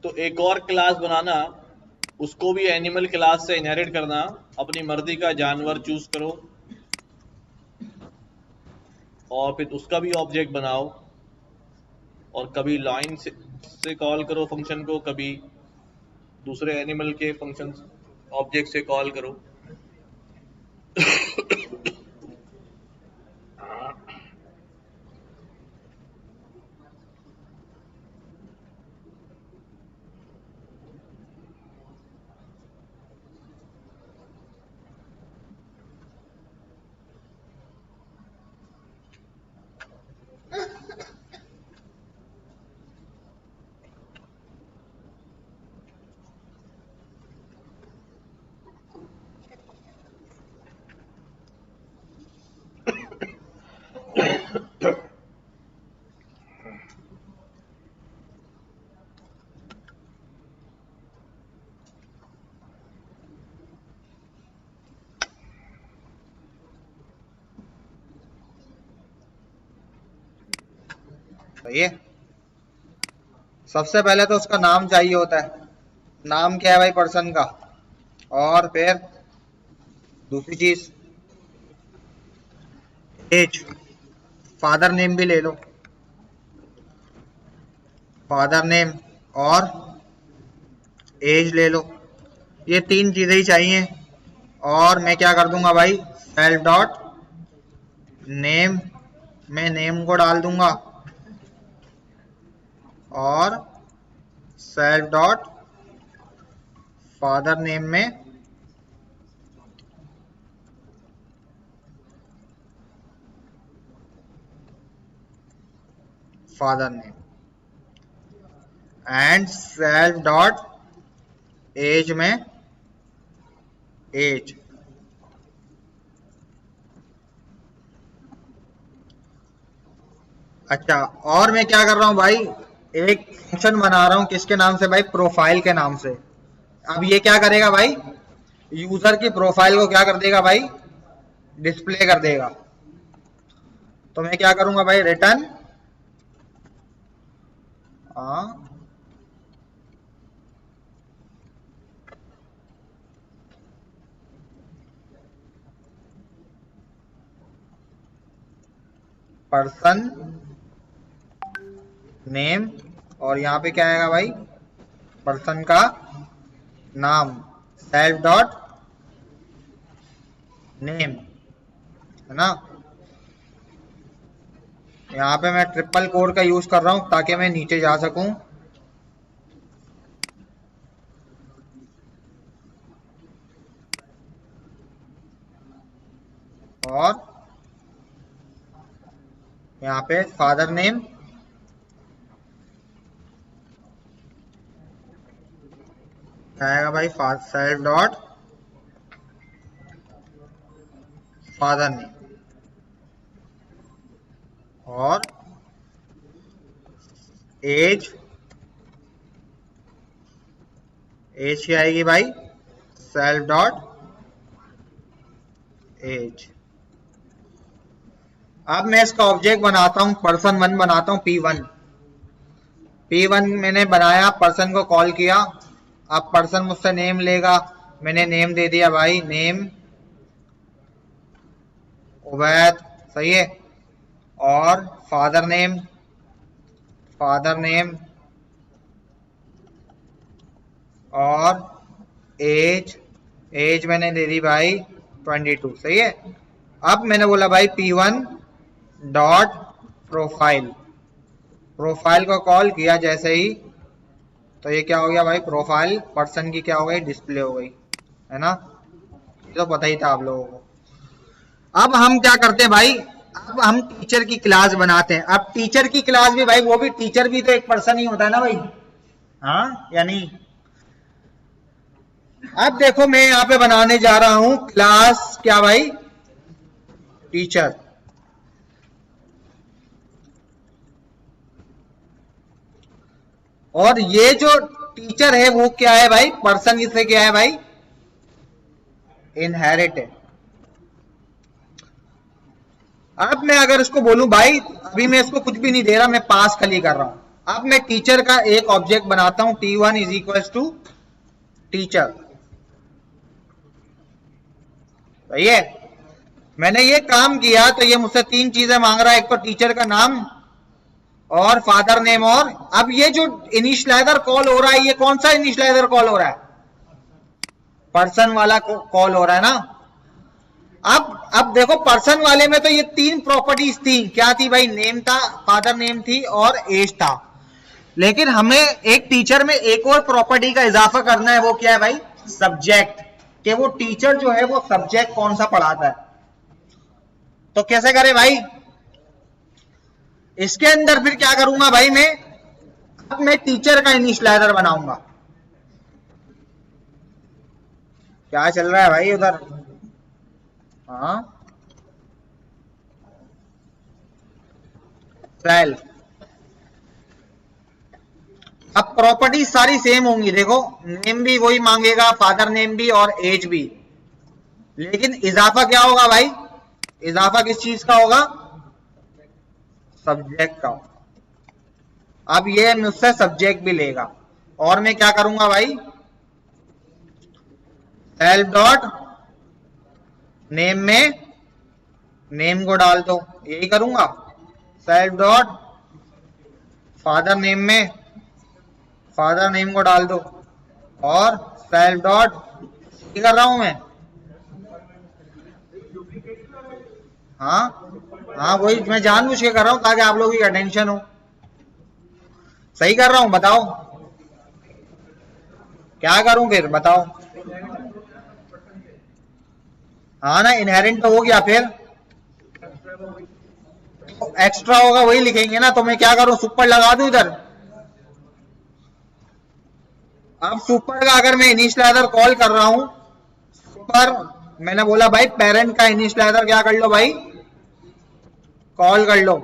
तो एक और क्लास बनाना, उसको भी एनिमल क्लास से इनहेरिट करना, अपनी मर्जी का जानवर चूज करो और फिर उसका भी ऑब्जेक्ट बनाओ, और कभी लाइन से कॉल करो फंक्शन को, कभी दूसरे एनिमल के फंक्शन ऑब्जेक्ट से कॉल करो। सही है। सबसे पहले तो उसका नाम चाहिए होता है, नाम क्या है भाई पर्सन का, और फिर दूसरी चीज एज, फादर नेम भी ले लो, फादर नेम और एज ले लो, ये तीन चीजें ही चाहिए। और मैं क्या कर दूंगा भाई, सेल्फ डॉट नेम में नेम को डाल दूंगा और सेल्फ डॉट फादर नेम में father name and self dot age में एज। अच्छा, और मैं क्या कर रहा हूं भाई, एक फंक्शन बना रहा हूं किसके नाम से भाई, प्रोफाइल के नाम से। अब ये क्या करेगा भाई, यूजर की प्रोफाइल को क्या कर देगा भाई, डिस्प्ले कर देगा। तो मैं क्या करूंगा भाई, रिटर्न पर्सन नेम, और यहाँ पे क्या आएगा भाई, पर्सन का नाम, सेल्फ डॉट नेम, है ना। यहाँ पे मैं ट्रिपल कोड का यूज कर रहा हूं ताकि मैं नीचे जा सकूं। और यहाँ पे फादर नेम, आएगा भाई सेल्फ डॉट फादर नेम, और एज, एज क्या आएगी भाई, सेल्फ डॉट एज। अब मैं इसका ऑब्जेक्ट बनाता हूं, पर्सन 1 बनाता हूं, P1 मैंने बनाया, पर्सन को कॉल किया। अब पर्सन मुझसे नेम लेगा, मैंने नेम दे दिया भाई, नेम उबैद, सही है। और फादर नेम और एज मैंने दे दी भाई 22, सही है। अब मैंने बोला भाई P1 डॉट प्रोफाइल को कॉल किया जैसे ही, तो ये क्या हो गया भाई, प्रोफाइल पर्सन की क्या हो गई, डिस्प्ले हो गई, है ना। ये तो पता ही था आप लोगों को। अब हम क्या करते हैं भाई, अब हम टीचर की क्लास बनाते हैं। अब टीचर की क्लास भी भाई, वो भी टीचर भी तो एक पर्सन ही होता है ना भाई, हाँ या नहीं। अब देखो मैं यहाँ पे बनाने जा रहा हूं क्लास क्या भाई, टीचर। और ये जो टीचर है वो क्या है भाई, पर्सन इससे क्या है भाई, इनहेरिट है। अब मैं अगर इसको बोलूं भाई, अभी मैं इसको कुछ भी नहीं दे रहा, मैं पास खाली कर रहा हूं। अब मैं टीचर का एक ऑब्जेक्ट बनाता हूं, T1 is equal to teacher, सही है। मैंने ये काम किया तो ये मुझसे तीन चीजें मांग रहा है, एक तो टीचर का नाम और फादर नेम, और अब ये जो इनिशियलाइजर कॉल हो रहा है, ये कौन सा इनिशियलाइजर कॉल हो रहा है, पर्सन वाला कॉल हो रहा है ना। अब देखो पर्सन वाले में तो ये तीन प्रॉपर्टीज थी, क्या थी भाई, नेम था, फादर नेम थी और एज था। लेकिन हमें एक टीचर में एक और प्रॉपर्टी का इजाफा करना है, वो क्या है भाई, सब्जेक्ट, कि वो टीचर जो है वो सब्जेक्ट कौन सा पढ़ाता है। तो कैसे करें भाई, इसके अंदर फिर क्या करूंगा भाई मैं, अब मैं टीचर का इनिशियलाइजर बनाऊंगा। क्या चल रहा है भाई उधर, हाँ, सेल्फ। अब प्रॉपर्टी सारी सेम होंगी, देखो नेम भी वही मांगेगा, फादर नेम भी और एज भी, लेकिन इजाफा क्या होगा भाई, इजाफा किस चीज का होगा, सब्जेक्ट का। अब ये मुझसे सब्जेक्ट भी लेगा और मैं क्या करूंगा भाई, सेल्फ डॉट नेम में नेम को डाल दो, यही करूंगा। सेल्फ डॉट फादर नेम में फादर नेम को डाल दो और सेल्फ डॉट कर रहा हूं मैं। हाँ हाँ वही मैं जानबूझ के कर रहा हूं ताकि आप लोगों की अटेंशन हो। सही कर रहा हूं, बताओ क्या करूं फिर, बताओ। हाँ ना, इनहेरेंट तो हो गया, फिर एक्स्ट्रा होगा वही लिखेंगे ना, तो मैं क्या करूं, सुपर लगा दूं इधर। अब सुपर का अगर मैं इनिशियलाइजर कॉल कर रहा हूं, सुपर मैंने बोला भाई पेरेंट का इनिशियलाइजर क्या कर लो भाई, कॉल कर लो।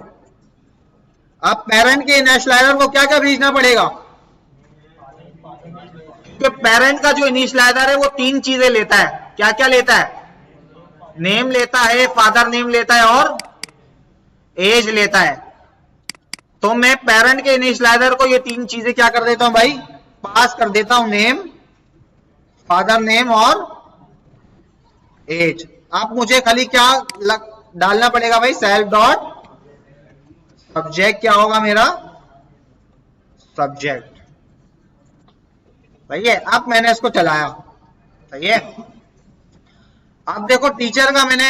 अब पेरेंट के इनिशियलाइजर को क्या क्या भेजना पड़ेगा, तो पेरेंट का जो इनिशियलाइजर है वो तीन चीजें लेता है। क्या क्या लेता है, नेम लेता है, फादर नेम लेता है और एज लेता है। तो मैं पेरेंट के इनिशियलाइजर को ये तीन चीजें क्या कर देता हूं भाई, पास कर देता हूं, नेम, फादर नेम और एज। अब मुझे खाली क्या डालना पड़ेगा भाई, सेल्फ डॉट सब्जेक्ट क्या होगा मेरा, सब्जेक्ट। सही है। अब मैंने इसको चलाया, सही है। अब देखो टीचर का मैंने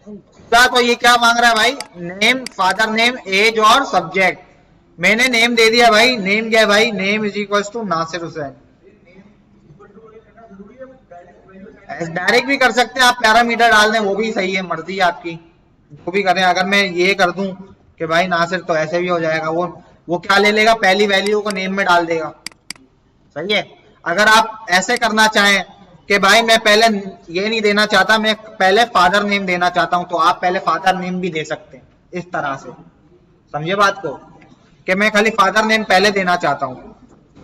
खुदा, तो ये क्या मांग रहा है भाई, नेम, फादर नेम, एज और सब्जेक्ट। मैंने नेम दे दिया भाई, नेम क्या है भाई, name is equal to Nasir Hussain. Direct भी कर सकते हैं आप, पैरामीटर डाल दें वो भी सही है, मर्जी है आपकी, जो भी करें। अगर मैं ये कर दूं कि भाई नासिर, तो ऐसे भी हो जाएगा, वो क्या ले लेगा, पहली वैल्यू को नेम में डाल देगा। सही है। अगर आप ऐसे करना चाहें कि भाई मैं पहले ये नहीं देना चाहता, मैं पहले फादर नेम देना चाहता हूं, तो आप पहले फादर नेम भी दे सकते हैं इस तरह से। समझे बात को, कि मैं खाली फादर नेम पहले देना चाहता हूं।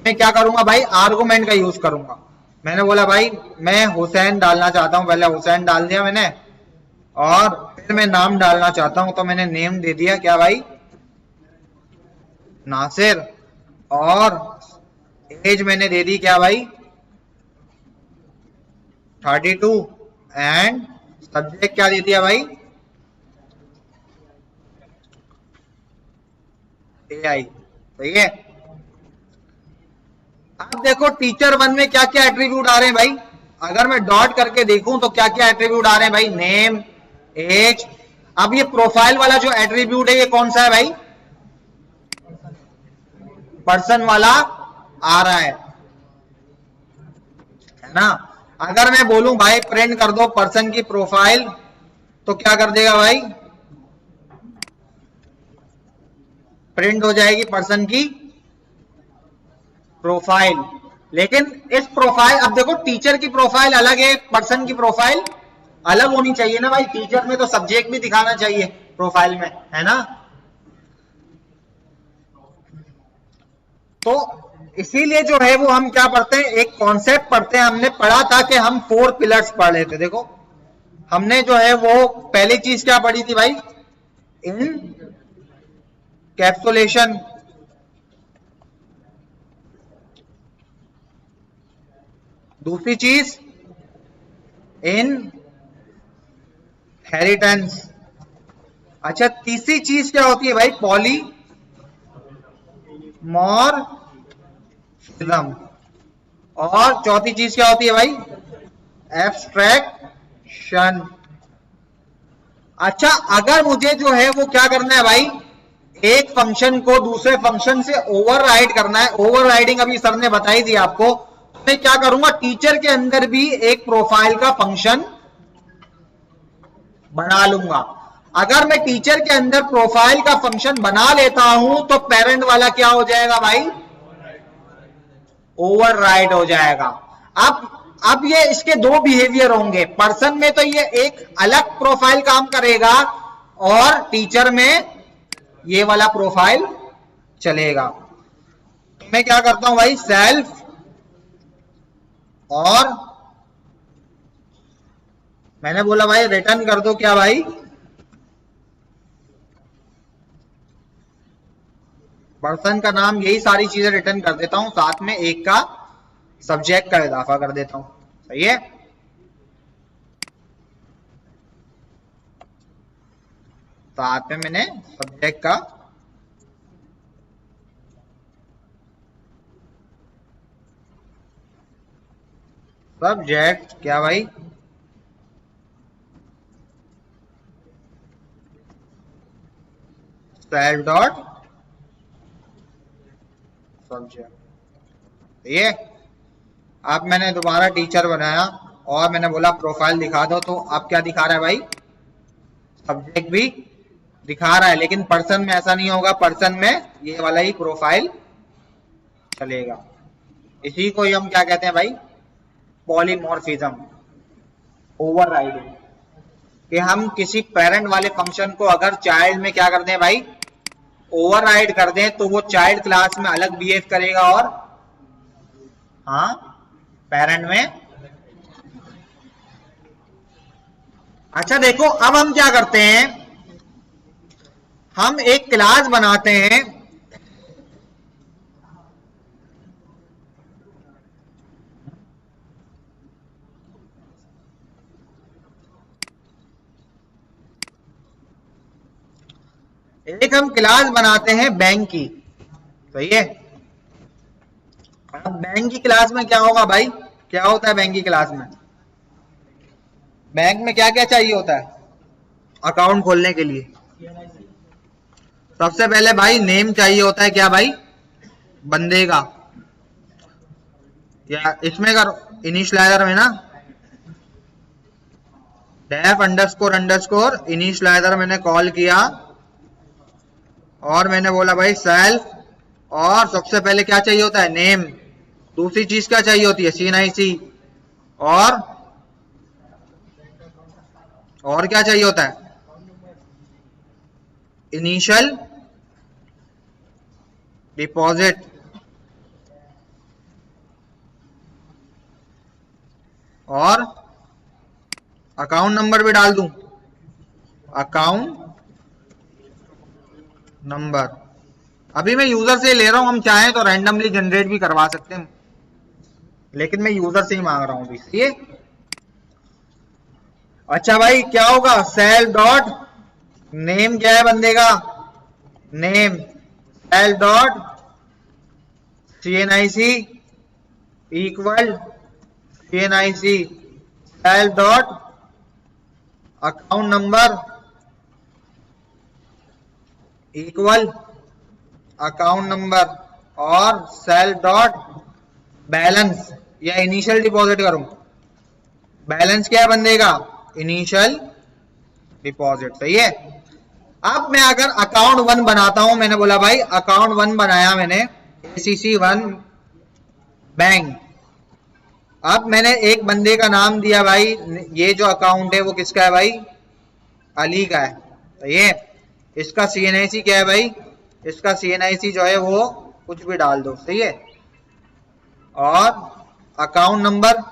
मैं क्या करूंगा भाई, आर्गुमेंट का यूज करूंगा। मैंने बोला भाई मैं हुसैन डालना चाहता हूं, पहले हुसैन डाल दिया मैंने, और फिर मैं नाम डालना चाहता हूं, तो मैंने नेम दे दिया क्या भाई, नासिर, और एज मैंने दे दी क्या भाई, 32, एंड सब्जेक्ट क्या दे दिया भाई, AI। सही है। अब देखो टीचर वन में क्या क्या एट्रीब्यूट आ रहे हैं भाई, अगर मैं डॉट करके देखूं तो क्या क्या एट्रीब्यूट आ रहे हैं भाई, नेम, एज। अब ये प्रोफाइल वाला जो एट्रीब्यूट है ये कौन सा है भाई, पर्सन वाला आ रहा है ना। अगर मैं बोलूं भाई प्रिंट कर दो पर्सन की प्रोफाइल, तो क्या कर देगा भाई, प्रिंट हो जाएगी पर्सन की प्रोफाइल। लेकिन इस प्रोफाइल, अब देखो टीचर की प्रोफाइल अलग है, पर्सन की प्रोफाइल अलग होनी चाहिए ना भाई। टीचर में तो सब्जेक्ट भी दिखाना चाहिए प्रोफाइल में, है ना। तो इसीलिए जो है वो हम क्या पढ़ते हैं, एक कॉन्सेप्ट पढ़ते हैं। हमने पढ़ा था कि हम 4 पिलर्स पढ़ रहे थे। देखो हमने जो है वो पहली चीज क्या पढ़ी थी भाई, इन कैप्सुलेशन। दूसरी चीज इन हेरिटेंस। अच्छा तीसरी चीज क्या होती है भाई, पॉली मॉर्फिज्म। और चौथी चीज क्या होती है भाई, एब्स्ट्रैक्शन। अच्छा अगर मुझे जो है वो क्या करना है भाई, एक फंक्शन को दूसरे फंक्शन से ओवरराइड करना है। ओवरराइडिंग अभी सर ने बताई थी आपको। मैं क्या करूंगा, टीचर के अंदर भी एक प्रोफाइल का फंक्शन बना लूंगा। अगर मैं टीचर के अंदर प्रोफाइल का फंक्शन बना लेता हूं तो पेरेंट वाला क्या हो जाएगा भाई, ओवरराइड हो जाएगा। अब ये इसके दो बिहेवियर होंगे। पर्सन में तो ये एक अलग प्रोफाइल काम करेगा और टीचर में ये वाला प्रोफाइल चलेगा। तो मैं क्या करता हूं भाई, सेल्फ और मैंने बोला भाई रिटर्न कर दो क्या भाई, पर्सन का नाम, यही सारी चीजें रिटर्न कर देता हूं, साथ में एक का सब्जेक्ट का इजाफा कर देता हूं। सही है, साथ में मैंने सब्जेक्ट का सब्जेक्ट क्या भाई, सेल्फ डॉट सब्जेक्ट। ये अब मैंने दोबारा टीचर बनाया और मैंने बोला प्रोफाइल दिखा दो, तो अब क्या दिखा रहा है भाई, सब्जेक्ट भी दिखा रहा है, लेकिन पर्सन में ऐसा नहीं होगा, पर्सन में ये वाला ही प्रोफाइल चलेगा। इसी को ही हम क्या कहते हैं भाई, पॉलीमॉर्फिज्म, ओवरराइडिंग, कि हम किसी पेरेंट वाले फंक्शन को अगर चाइल्ड में क्या करते हैं भाई, ओवरराइड कर दें, तो वो चाइल्ड क्लास में अलग बिहेव करेगा और हाँ पेरेंट में। अच्छा देखो, अब हम क्या करते हैं, हम एक क्लास बनाते हैं, एक हम क्लास बनाते हैं बैंक की। सही है, अब बैंक की क्लास में क्या होगा भाई, क्या होता है बैंक की क्लास में, बैंक में क्या क्या चाहिए होता है अकाउंट खोलने के लिए। सबसे पहले भाई नेम चाहिए होता है, क्या भाई, बंदे का, या इसमें करो इनिशियलाइजर में ना, डेफ अंडरस्कोर अंडरस्कोर इनिशियलाइजर मैंने कॉल किया और मैंने बोला भाई सेल्फ, और सबसे पहले क्या चाहिए होता है, नेम। दूसरी चीज क्या चाहिए होती है, CNIC, और क्या चाहिए होता है, इनिशियल डिपॉजिट, और अकाउंट नंबर भी डाल दूं, अकाउंट नंबर। अभी मैं यूजर से ले रहा हूं, हम चाहें तो रैंडमली जनरेट भी करवा सकते हैं, लेकिन मैं यूजर से ही मांग रहा हूं अभी। ये अच्छा भाई क्या होगा, सेल्फ डॉट नेम, क्या है बंदे का name, self dot CNIC equal CNIC self dot account number equal account number, और सेल्फ डॉट बैलेंस, या इनिशियल डिपॉजिट करूं, बैलेंस क्या है बंदे का, इनिशियल डिपॉजिट। सही है, अब मैं अगर अकाउंट 1 बनाता हूं, मैंने बोला भाई अकाउंट 1 बनाया मैंने, ACC1 बैंक। अब मैंने एक बंदे का नाम दिया भाई, ये जो अकाउंट है वो किसका है भाई, अली का है। तो ये इसका CNIC क्या है भाई, इसका CNIC जो है वो कुछ भी डाल दो। सही है, और अकाउंट नंबर,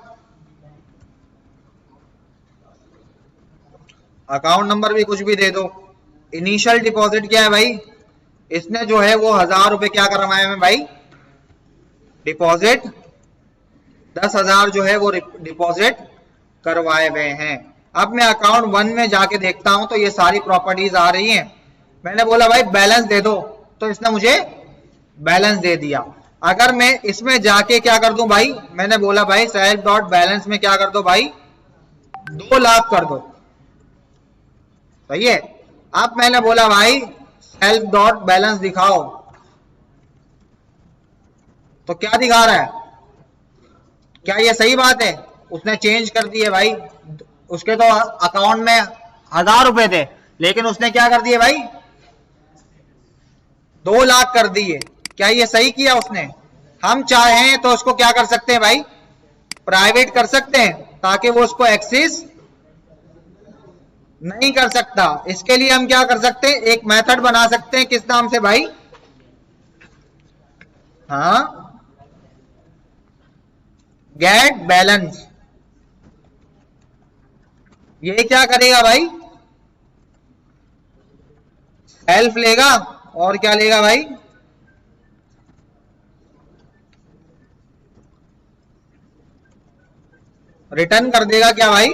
अकाउंट नंबर भी कुछ भी दे दो। इनिशियल डिपॉजिट क्या है भाई, इसने जो है वो 1000 रुपए क्या करवाए हैं भाई, डिपॉजिट 10,000 जो है वो डिपॉजिट करवाए हुए हैं। अब मैं अकाउंट 1 में जाके देखता हूं तो ये सारी प्रॉपर्टीज आ रही हैं। मैंने बोला भाई बैलेंस दे दो, तो इसने मुझे बैलेंस दे दिया। अगर मैं इसमें जाके क्या कर दूं भाई, मैंने बोला भाई सेल्फ डॉट बैलेंस में क्या कर दो भाई, 2 लाख कर दो। सही है, अब मैंने बोला भाई सेल्फ डॉट बैलेंस दिखाओ, तो क्या दिखा रहा है, क्या ये सही बात है, उसने चेंज कर दिए भाई, उसके तो अकाउंट में 1000 रुपए थे, लेकिन उसने क्या कर दिए भाई, 2 लाख कर दिए। क्या ये सही किया उसने? हम चाहें तो उसको क्या कर सकते हैं भाई, प्राइवेट कर सकते हैं, ताकि वो उसको एक्सेस नहीं कर सकता। इसके लिए हम क्या कर सकते हैं, एक मेथड बना सकते हैं, किस नाम से भाई, हाँ, गेट बैलेंस। ये क्या करेगा भाई, सेल्फ लेगा और क्या लेगा भाई, रिटर्न कर देगा क्या भाई,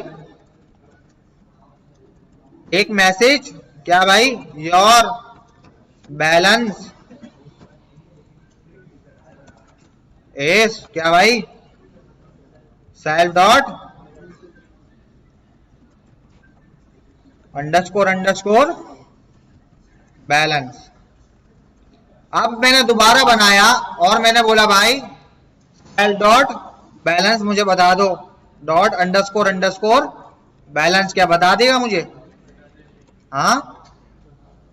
एक मैसेज, क्या भाई, योर बैलेंस इज क्या भाई, सेल्फ डॉट अंडरस्कोर बैलेंस। अब मैंने दोबारा बनाया और मैंने बोला भाई सेल्फ डॉट बैलेंस मुझे बता दो, डॉट अंडरस्कोर बैलेंस, क्या बता देगा मुझे? हाँ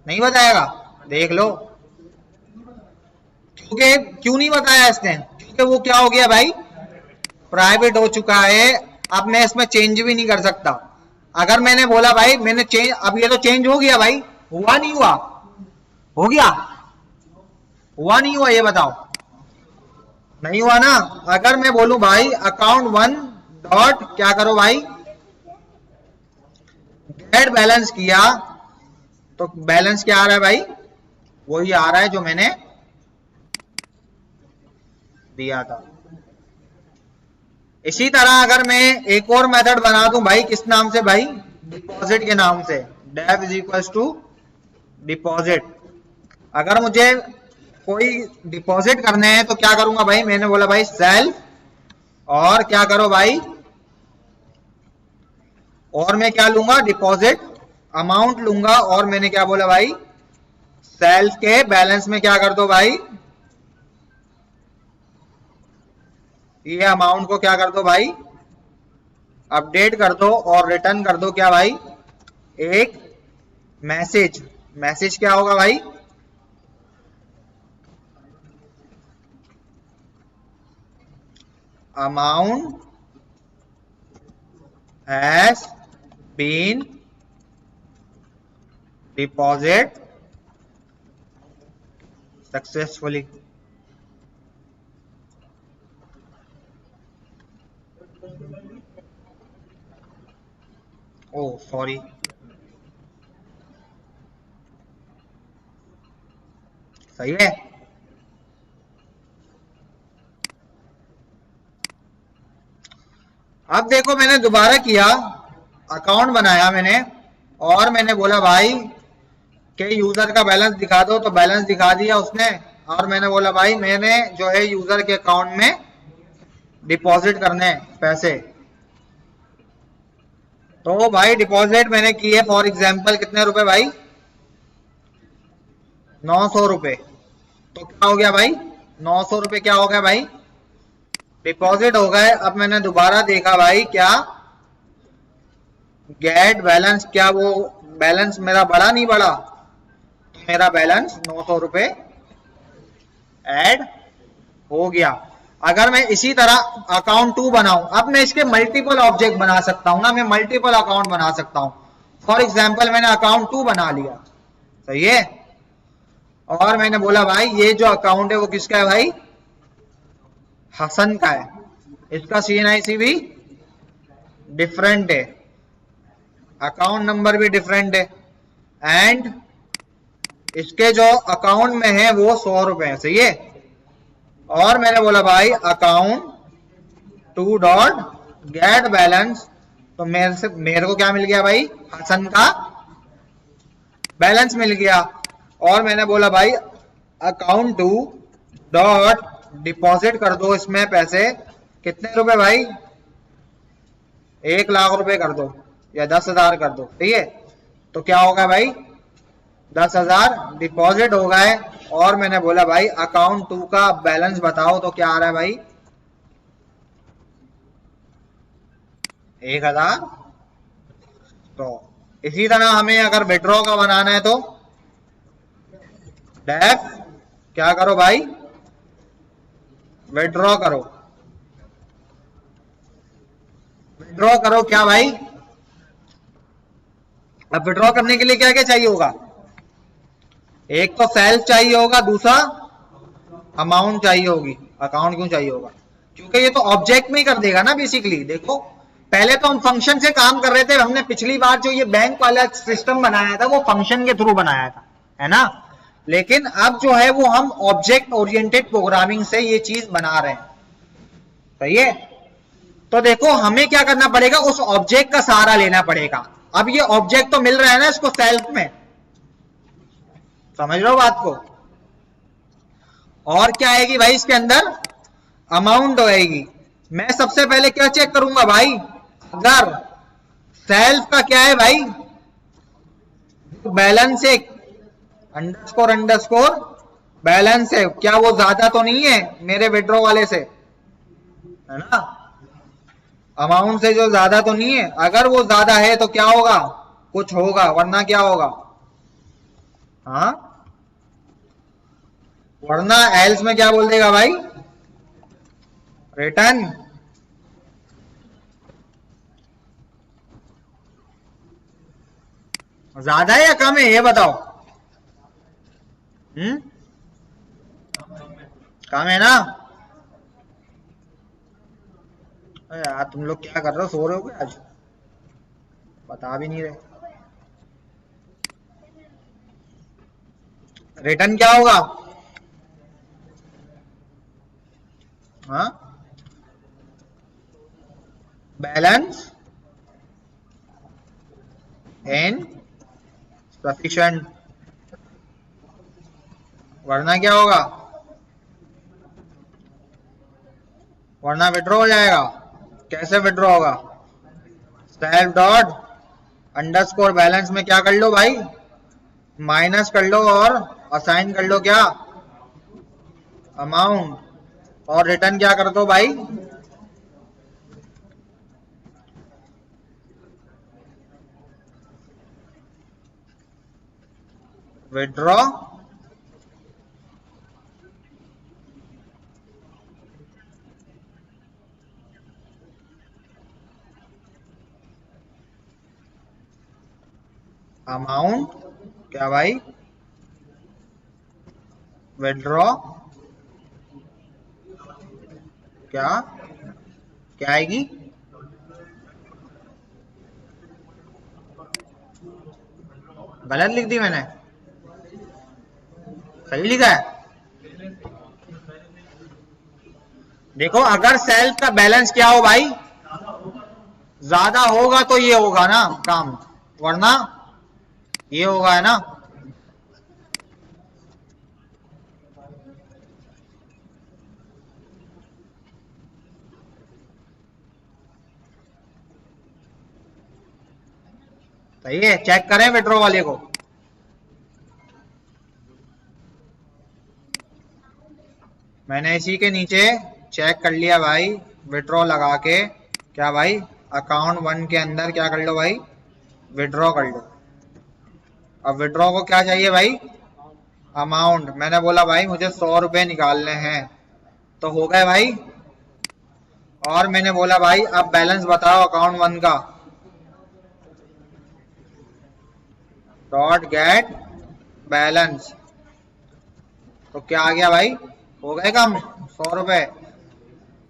नहीं बताएगा, देख लो। क्योंकि क्यों नहीं बताया इसने? क्योंकि वो क्या हो गया भाई, प्राइवेट हो चुका है। अब मैं इसमें चेंज भी नहीं कर सकता। अगर मैंने बोला भाई मैंने चेंज, अब ये तो चेंज हो गया भाई, हुआ नहीं हुआ? हो गया, हुआ नहीं हुआ? ये बताओ, नहीं हुआ ना। अगर मैं बोलूं भाई अकाउंट 1 डॉट क्या करो भाई, गेट बैलेंस किया, तो बैलेंस क्या आ रहा है भाई, वही आ रहा है जो मैंने दिया था। इसी तरह अगर मैं एक और मेथड बना दूं भाई, किस नाम से भाई, डिपॉजिट के नाम से, def is equals to deposit. अगर मुझे कोई डिपॉजिट करने हैं तो क्या करूंगा भाई, मैंने बोला भाई सेल्फ, और क्या करो भाई, और मैं क्या लूंगा, डिपॉजिट अमाउंट लूंगा, और मैंने क्या बोला भाई, सेल्फ के बैलेंस में क्या कर दो भाई, ये अमाउंट को क्या कर दो भाई, अपडेट कर दो, और रिटर्न कर दो क्या भाई, एक मैसेज। मैसेज क्या होगा भाई, amount has been deposit successfully. Oh sorry, सही है। अब देखो मैंने दोबारा किया, अकाउंट बनाया मैंने, और मैंने बोला भाई कि यूजर का बैलेंस दिखा दो, तो बैलेंस दिखा दिया उसने, और मैंने बोला भाई मैंने जो है यूजर के अकाउंट में डिपॉजिट करने पैसे, तो भाई डिपॉजिट मैंने किए फॉर एग्जांपल कितने रुपए भाई, 900 रुपए। तो क्या हो गया भाई, 900 रुपए क्या हो गया भाई, डिपॉजिट हो गए। अब मैंने दोबारा देखा भाई क्या, गेट बैलेंस, क्या वो बैलेंस मेरा बढ़ा नहीं बढ़ा, मेरा बैलेंस 900 रुपए ऐड हो गया। अगर मैं इसी तरह अकाउंट 2 बनाऊं, अब मैं इसके मल्टीपल ऑब्जेक्ट बना सकता हूं ना, मैं मल्टीपल अकाउंट बना सकता हूं। फॉर एग्जांपल मैंने अकाउंट 2 बना लिया, सही है, और मैंने बोला भाई ये जो अकाउंट है वो किसका है भाई, हसन का है, इसका CNIC भी डिफरेंट है, अकाउंट नंबर भी डिफरेंट है, एंड इसके जो अकाउंट में है वो 100 रुपए है, सही है। और मैंने बोला भाई अकाउंट 2 डॉट गेट बैलेंस, तो मेरे को क्या मिल गया भाई, हसन का बैलेंस मिल गया। और मैंने बोला भाई अकाउंट 2 डॉट डिपॉजिट कर दो इसमें पैसे, कितने रुपए भाई, 1 लाख रुपए कर दो या 10,000 कर दो, ठीक है। तो क्या होगा भाई, 10,000 डिपॉजिट हो गए। और मैंने बोला भाई अकाउंट 2 का बैलेंस बताओ, तो क्या आ रहा है भाई, 1,000। तो इसी तरह हमें अगर विड्रॉ का बनाना है तो डेफ क्या करो भाई, विड्रॉ करो, विड्रॉ करो क्या भाई। अब विड्रॉ करने के लिए क्या क्या चाहिए होगा, एक तो सेल्फ चाहिए होगा, दूसरा अमाउंट चाहिए होगी। अकाउंट क्यों चाहिए होगा, क्योंकि ये तो ऑब्जेक्ट में ही कर देगा ना बेसिकली। देखो पहले तो हम फंक्शन से काम कर रहे थे, हमने पिछली बार जो ये बैंक वाला सिस्टम बनाया था वो फंक्शन के थ्रू बनाया था, है ना। लेकिन अब जो है वो हम ऑब्जेक्ट ओरिएंटेड प्रोग्रामिंग से ये चीज बना रहे हैं, सही है। तो देखो हमें क्या करना पड़ेगा, उस ऑब्जेक्ट का सहारा लेना पड़ेगा। अब ये ऑब्जेक्ट तो मिल रहा है ना इसको सेल्फ में, समझ लो बात को। और क्या आएगी भाई इसके अंदर, अमाउंट होएगी। मैं सबसे पहले क्या चेक करूंगा भाई, अगर सेल्फ का क्या है भाई, बैलेंस है, अंडरस्कोर अंडरस्कोर बैलेंस है, क्या वो ज्यादा तो नहीं है मेरे विड्रॉ वाले से, है ना, अमाउंट से जो ज्यादा तो नहीं है। अगर वो ज्यादा है तो क्या होगा, कुछ होगा, वरना क्या होगा, हाँ, वरना एल्स में क्या बोल देगा भाई, रिटर्न ज्यादा है या कम है ये बताओ। कम है ना। अरे यार तुम लोग क्या कर रहे हो, सो रहे हो क्या आज, बता भी नहीं रहे। रिटर्न क्या होगा, हाँ, बैलेंस एंड सफिशिएंट, वरना क्या होगा, वरना विड्रॉ हो जाएगा। कैसे विड्रॉ होगा, सेल्फ डॉट अंडरस्कोर बैलेंस में क्या कर लो भाई, माइनस कर लो और असाइन कर लो क्या, अमाउंट, और रिटर्न क्या कर दो भाई, विड्रॉ अमाउंट, क्या भाई, विड्रॉ क्या, क्या आएगी, गलत लिख दी मैंने, सही लिखा है। देखो अगर सेल्फ का बैलेंस क्या हो भाई, ज्यादा होगा तो ये होगा ना काम, वरना ये होगा, है ना। सही है, चेक करें विड्रॉ वाले को। मैंने इसी के नीचे चेक कर लिया भाई, विड्रॉ लगा के, क्या भाई, अकाउंट 1 के अंदर क्या कर लो भाई, विड्रॉ कर लो। अब विड्रॉ को क्या चाहिए भाई, अमाउंट। मैंने बोला भाई मुझे 100 रुपए निकालने हैं, तो हो गए भाई। और मैंने बोला भाई अब बैलेंस बताओ अकाउंट 1 का, डॉट गेट बैलेंस, तो क्या आ गया भाई, हो गए कम 100 रुपए।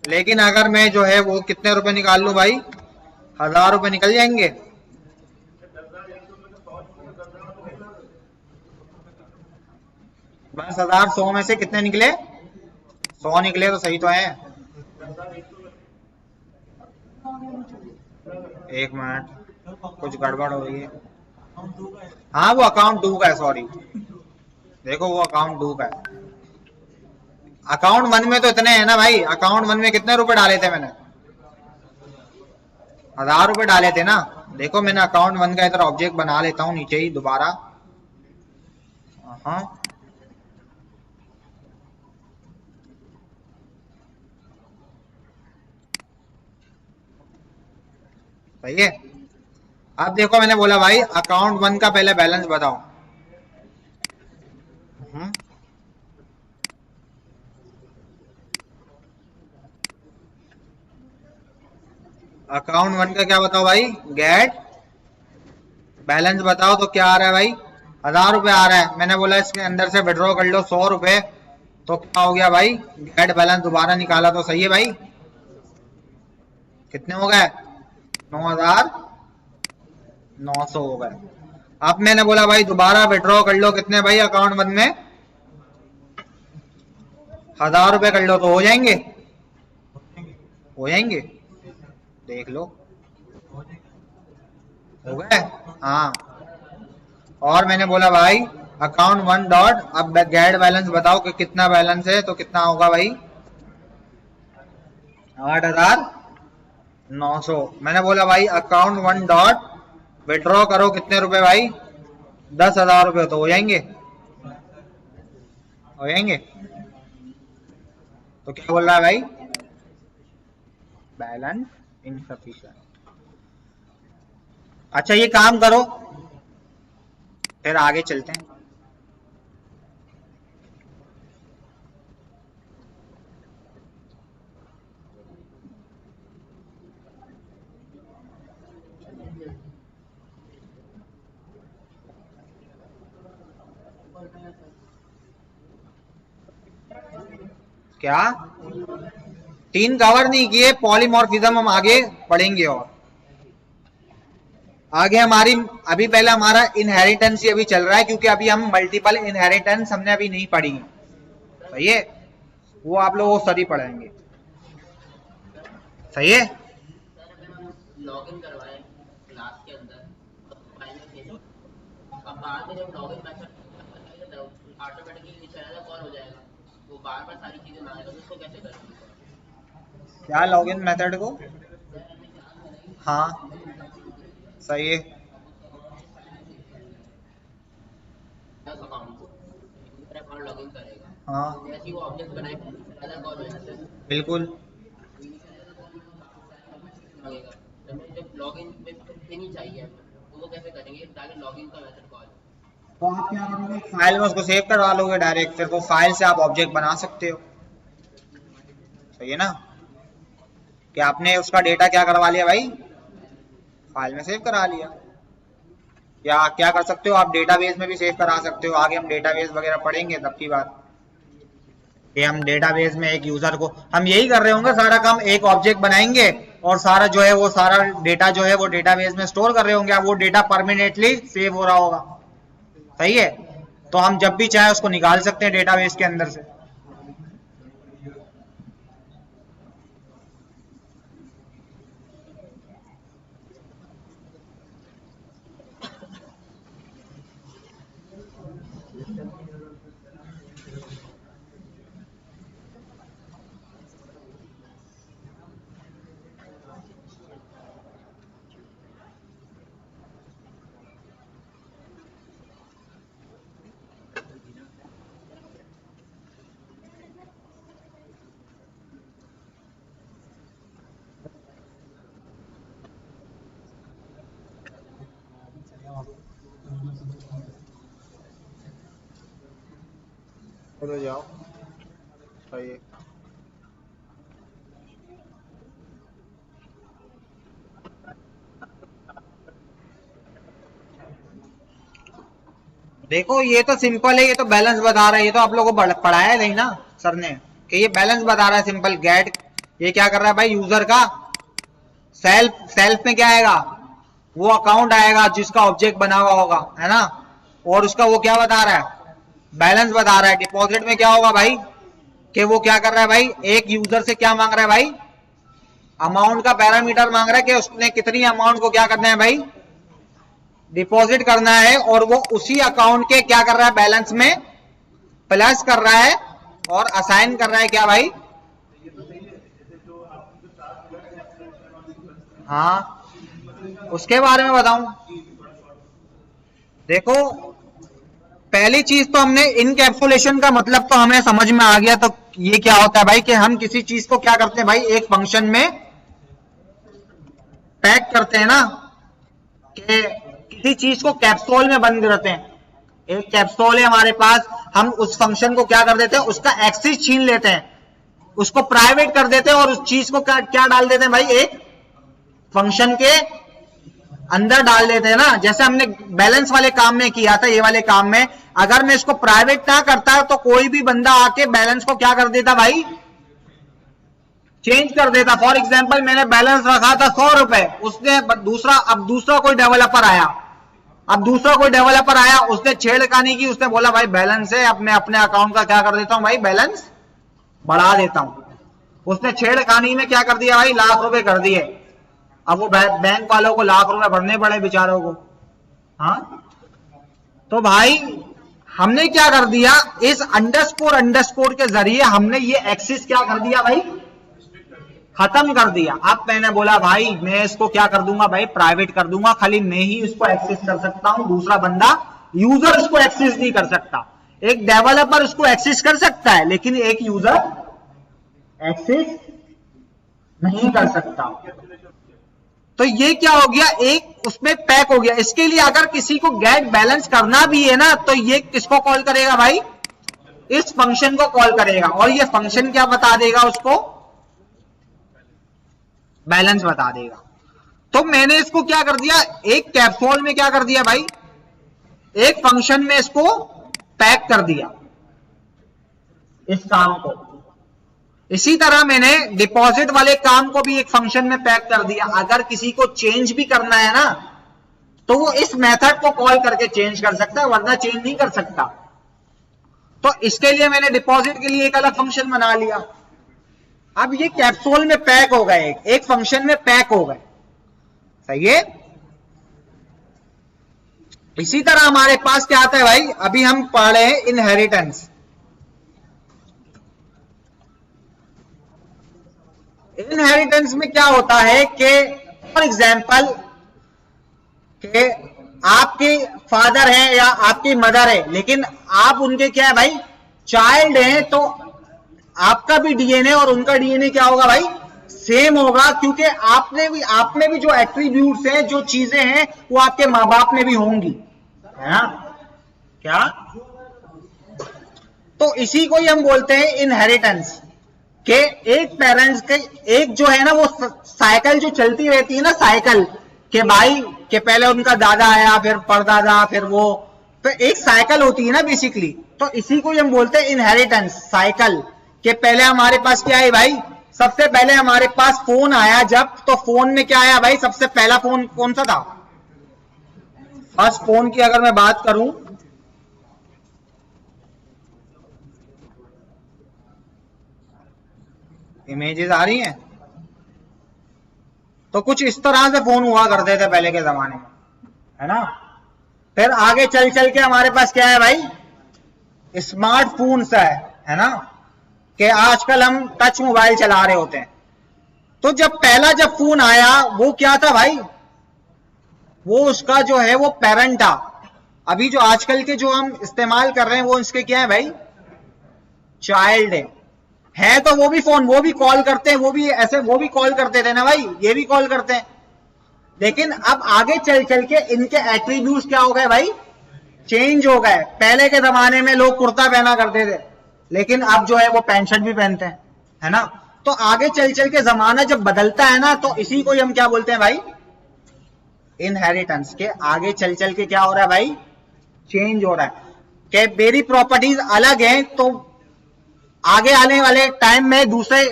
लेकिन अगर मैं जो है वो कितने रुपए निकाल लूं भाई, 1000 रुपए निकल जाएंगे। बस 1000 100 में से कितने निकले, 100 निकले, तो सही तो है। एक मिनट, कुछ गड़बड़ हो रही है। हाँ वो अकाउंट 2 का है, सॉरी, देखो वो अकाउंट 2 का है। अकाउंट 1 में तो इतने हैं ना भाई, अकाउंट 1 में कितने रुपए डाले थे मैंने, 1000 रुपए डाले थे ना। देखो मैंने अकाउंट 1 का इधर ऑब्जेक्ट बना लेता हूं नीचे ही दोबारा। हाँ सही है। अब देखो मैंने बोला भाई अकाउंट 1 का पहले बैलेंस बताओ। अकाउंट 1 का क्या बताओ भाई, गेट बैलेंस बताओ, तो क्या आ रहा है भाई, 1000 रुपए आ रहा है। मैंने बोला इसके अंदर से विड्रॉ कर लो 100 रुपए, तो क्या हो गया भाई, गेट बैलेंस दोबारा निकाला, तो सही है भाई। कितने हो गए, 9900 हो गए। अब मैंने बोला भाई दोबारा विड्रॉ कर लो, कितने भाई अकाउंट 1 में, 1000 रुपए कर लो, तो हो जाएंगे, हो जाएंगे। देख लो, हो गए। हाँ, और मैंने बोला भाई अकाउंट 1 डॉट, अब गेट बैलेंस बताओ कि कितना बैलेंस है, तो कितना होगा भाई 8,900। मैंने बोला भाई अकाउंट 1 डॉट विड्रॉ करो, कितने रुपए भाई 10,000 रुपए, तो हो जाएंगे, हो जाएंगे। तो क्या बोल रहा है भाई, बैलेंस इनसफिशिएंट। अच्छा ये काम करो, फिर आगे चलते हैं। क्या 3 कवर नहीं किए, पॉलीमॉर्फिज्म हम आगे पढ़ेंगे। और आगे हमारी अभी पहले हमारा इनहेरिटेंस ही अभी चल रहा है, क्योंकि अभी हम मल्टीपल इनहेरिटेंस हमने अभी नहीं पढ़ी है, सही है, वो आप लोग वो सभी पढ़ेंगे, सही है। लॉगिन करवाए क्लास के अंदर, अब बाद में जब लॉगिन मैसेज ऑटोमेटिकली नीचे आएगा, कॉल हो जाएगा, वो बार बार सारी चीजें मांगेगा, तो उसको कैसे करेंगे? क्या लॉगिन मेथड को, हाँ सही है, अकाउंट लॉगिन करेगा, हाँ जैसे ही वो ऑब्जेक्ट बनाएगा कॉल हो जाता है, बिल्कुल। मांगेगा। जब लॉगिन में नहीं चाहिए तो वो कैसे करेंगे? डायरेक्ट लॉगिन का मेथड कॉल, तो आप क्या करोगे, फाइल में उसको सेव करवा लोगे डायरेक्ट, फिर वो फाइल से आप ऑब्जेक्ट बना सकते हो, सही है ना। कि आपने उसका डेटा क्या करवा लिया भाई, फाइल में सेव करा लिया। या क्या कर सकते हो आप, डेटाबेस में भी सेव करा सकते हो, आगे हम डेटाबेस वगैरह पढ़ेंगे तब की बात, कि हम डेटाबेस में एक यूजर को, हम यही कर रहे होंगे सारा काम, एक ऑब्जेक्ट बनाएंगे और सारा जो है वो सारा डेटा जो है वो डेटाबेस में स्टोर कर रहे होंगे, अब वो डेटा परमानेंटली सेव हो रहा होगा, सही है। तो हम जब भी चाहे उसको निकाल सकते हैं डेटाबेस के अंदर से। चलो जाओ, सही है। देखो ये तो सिंपल है, ये तो बैलेंस बता रहा है, ये तो आप लोगों को पढ़ाया नहीं ना सर ने, कि ये बैलेंस बता रहा है सिंपल। गेट ये क्या कर रहा है भाई, यूजर का सेल्फ में क्या आएगा, वो अकाउंट आएगा जिसका ऑब्जेक्ट बना हुआ होगा, है ना, और उसका वो क्या बता रहा है, बैलेंस बता रहा है। डिपॉजिट में क्या होगा भाई, कि वो क्या कर रहा है भाई, एक यूजर से क्या मांग रहा है भाई, अमाउंट का पैरामीटर मांग रहा है, कि उसने कितनी अमाउंट को क्या करना है भाई, डिपॉजिट करना है, और वो उसी अकाउंट के क्या कर रहा है, बैलेंस में प्लस कर रहा है और असाइन कर रहा है क्या भाई, हाँ उसके बारे में बताऊं। देखो पहली चीज तो हमने इनकैप्सुलेशन का मतलब तो हमें समझ में आ गया। तो ये क्या होता है भाई, कि हम किसी चीज को क्या करते हैं भाई, एक फंक्शन में पैक करते हैं ना, कि किसी चीज को कैप्सूल में बंद करते हैं। एक कैप्सूल है हमारे पास, हम उस फंक्शन को क्या कर देते हैं, उसका एक्सेस छीन लेते हैं, उसको प्राइवेट कर देते हैं, और उस चीज को क्या डाल देते हैं भाई, एक फंक्शन के अंदर डाल देते हैं ना। जैसे हमने बैलेंस वाले काम में किया था, ये वाले काम में अगर मैं इसको प्राइवेट ना करता तो कोई भी बंदा आके बैलेंस को क्या कर देता भाई, चेंज कर देता। फॉर एग्जांपल मैंने बैलेंस रखा था 100 रुपए, उसने अब दूसरा कोई डेवलपर आया, उसने छेड़खानी की, उसने बोला भाई बैलेंस है, अब मैं अपने अकाउंट का क्या कर देता हूं भाई, बैलेंस बढ़ा देता हूं। उसने छेड़खानी में क्या कर दिया भाई, लाख रुपए कर दिए, अब वो बैंक वालों को लाख रुपए भरने पड़े बेचारों को। हाँ, तो भाई हमने क्या कर दिया, इस अंडरस्कोर के जरिए हमने ये एक्सिस क्या कर दिया भाई, खत्म कर दिया। अब मैंने बोला भाई मैं इसको क्या कर दूंगा भाई, प्राइवेट कर दूंगा, खाली मैं ही इसको एक्सेस कर सकता हूं, दूसरा बंदा यूजर इसको एक्सेस नहीं कर सकता। एक डेवलपर इसको एक्सेस कर सकता है लेकिन एक यूजर एक्सेस नहीं कर सकता। तो ये क्या हो गया, एक उसमें पैक हो गया। इसके लिए अगर किसी को गेट बैलेंस करना भी है ना, तो ये किसको कॉल करेगा भाई, इस फंक्शन को कॉल करेगा, और ये फंक्शन क्या बता देगा उसको, बैलेंस बता देगा। तो मैंने इसको क्या कर दिया, एक कैप्सूल में क्या कर दिया भाई, एक फंक्शन में इसको पैक कर दिया इस काम को। इसी तरह मैंने डिपॉजिट वाले काम को भी एक फंक्शन में पैक कर दिया। अगर किसी को चेंज भी करना है ना, तो वो इस मेथड को कॉल करके चेंज कर सकता है, वरना चेंज नहीं कर सकता। तो इसके लिए मैंने डिपॉजिट के लिए एक अलग फंक्शन बना लिया। अब ये कैप्सूल में पैक हो गए, एक फंक्शन में पैक हो गए, सही है। इसी तरह हमारे पास क्या आता है भाई, अभी हम पढ़ रहे हैं इनहेरिटेंस। इनहेरिटेंस में क्या होता है कि फॉर एग्जाम्पल कि आपके फादर हैं या आपकी मदर है, लेकिन आप उनके क्या है भाई, चाइल्ड हैं, तो आपका भी डीएनए और उनका डीएनए क्या होगा भाई, सेम होगा, क्योंकि आप में भी जो एट्रीब्यूट्स हैं, जो चीजें हैं, वो आपके माँ बाप में भी होंगी, है ना, क्या। तो इसी को ही हम बोलते हैं इनहेरिटेंस, कि एक पेरेंट्स के एक जो है ना, वो साइकिल जो चलती रहती है ना, साइकिल के भाई के पहले उनका दादा आया, फिर परदादा, फिर वो, तो एक साइकिल होती है ना बेसिकली। तो इसी को ही हम बोलते हैं इनहेरिटेंस साइकिल। कि पहले हमारे पास क्या है भाई, सबसे पहले हमारे पास फोन आया जब, तो फोन में क्या आया भाई, सबसे पहला फोन कौन सा था, फर्स्ट फोन की अगर मैं बात करूं, इमेजेस आ रही हैं, तो कुछ इस तरह से फोन हुआ करते थे पहले के जमाने में, है ना। फिर आगे चल चल के हमारे पास क्या है भाई, स्मार्टफोन्स है ना, कि आजकल हम टच मोबाइल चला रहे होते हैं। तो जब फोन आया, वो क्या था भाई, वो उसका जो है वो पेरेंट था। अभी जो आजकल के जो हम इस्तेमाल कर रहे हैं, वो इसके क्या है भाई, चाइल्ड है। तो वो भी फोन, वो भी कॉल करते हैं, वो भी ऐसे, वो भी कॉल करते थे ना भाई, ये भी कॉल करते हैं। लेकिन अब आगे चल चल के इनके एट्रीब्यूट्स क्या हो गए भाई, चेंज हो गए। पहले के जमाने में लोग कुर्ता पहना करते थे, लेकिन अब जो है वो पैंट शर्ट भी पहनते हैं, है ना। तो आगे चल चल के जमाना जब बदलता है ना, तो इसी को ही हम क्या बोलते हैं भाई, इनहेरिटेंस। के आगे चल चल के क्या हो रहा है भाई, चेंज हो रहा है, कि मेरी प्रॉपर्टीज अलग हैं, तो आगे आने वाले टाइम में दूसरे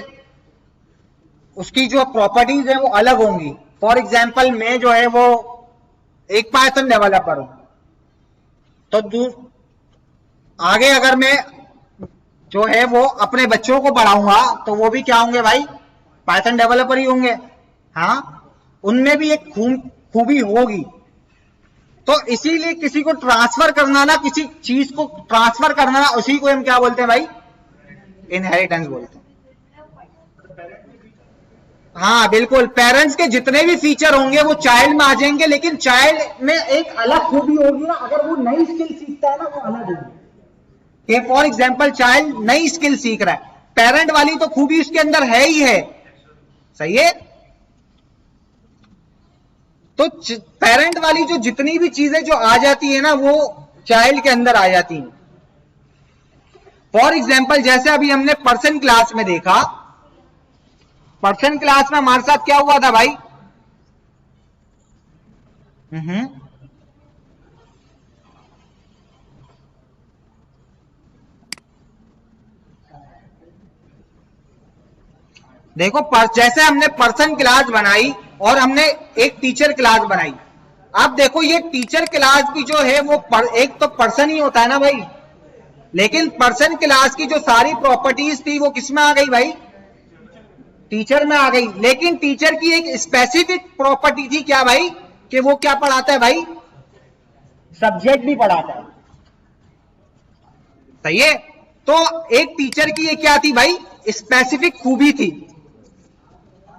उसकी जो प्रॉपर्टीज है वो अलग होंगी। फॉर एग्जाम्पल मैं जो है वो एक पाइथन डेवलपर हूं, तो आगे अगर मैं जो है वो अपने बच्चों को पढ़ाऊंगा, तो वो भी क्या होंगे भाई, पाइथन डेवलपर ही होंगे। हाँ, उनमें भी एक खूबी होगी। तो इसीलिए किसी को ट्रांसफर करना ना, किसी चीज को ट्रांसफर करना ना, उसी को हम क्या बोलते हैं भाई, इनहेरिटेंस बोलते हैं। हाँ बिल्कुल, पेरेंट्स के जितने भी फीचर होंगे वो चाइल्ड में आ जाएंगे, लेकिन चाइल्ड में एक अलग खूबी होगी ना, अगर वो नई स्किल सीखता है ना, वो अलग होगी। फॉर एग्जाम्पल चाइल्ड नई स्किल सीख रहा है, पेरेंट वाली तो खूबी उसके अंदर है ही है, सही है। तो पेरेंट वाली जो जितनी भी चीजें जो आ जाती है ना, वो चाइल्ड के अंदर आ जाती हैं। फॉर एग्जाम्पल जैसे अभी हमने पर्सन क्लास में देखा, पर्सन क्लास में हमारे साथ क्या हुआ था भाई, देखो जैसे हमने पर्सन क्लास बनाई और हमने एक टीचर क्लास बनाई। अब देखो ये टीचर क्लास की जो है वो एक तो पर्सन ही होता है ना भाई, लेकिन पर्सन क्लास की जो सारी प्रॉपर्टीज थी वो किसमें आ गई भाई, टीचर में आ गई, लेकिन टीचर की एक स्पेसिफिक प्रॉपर्टी थी क्या भाई, कि वो क्या पढ़ाता है भाई, सब्जेक्ट भी पढ़ाता है। सही है। तो एक टीचर की ये क्या थी भाई, स्पेसिफिक खूबी थी।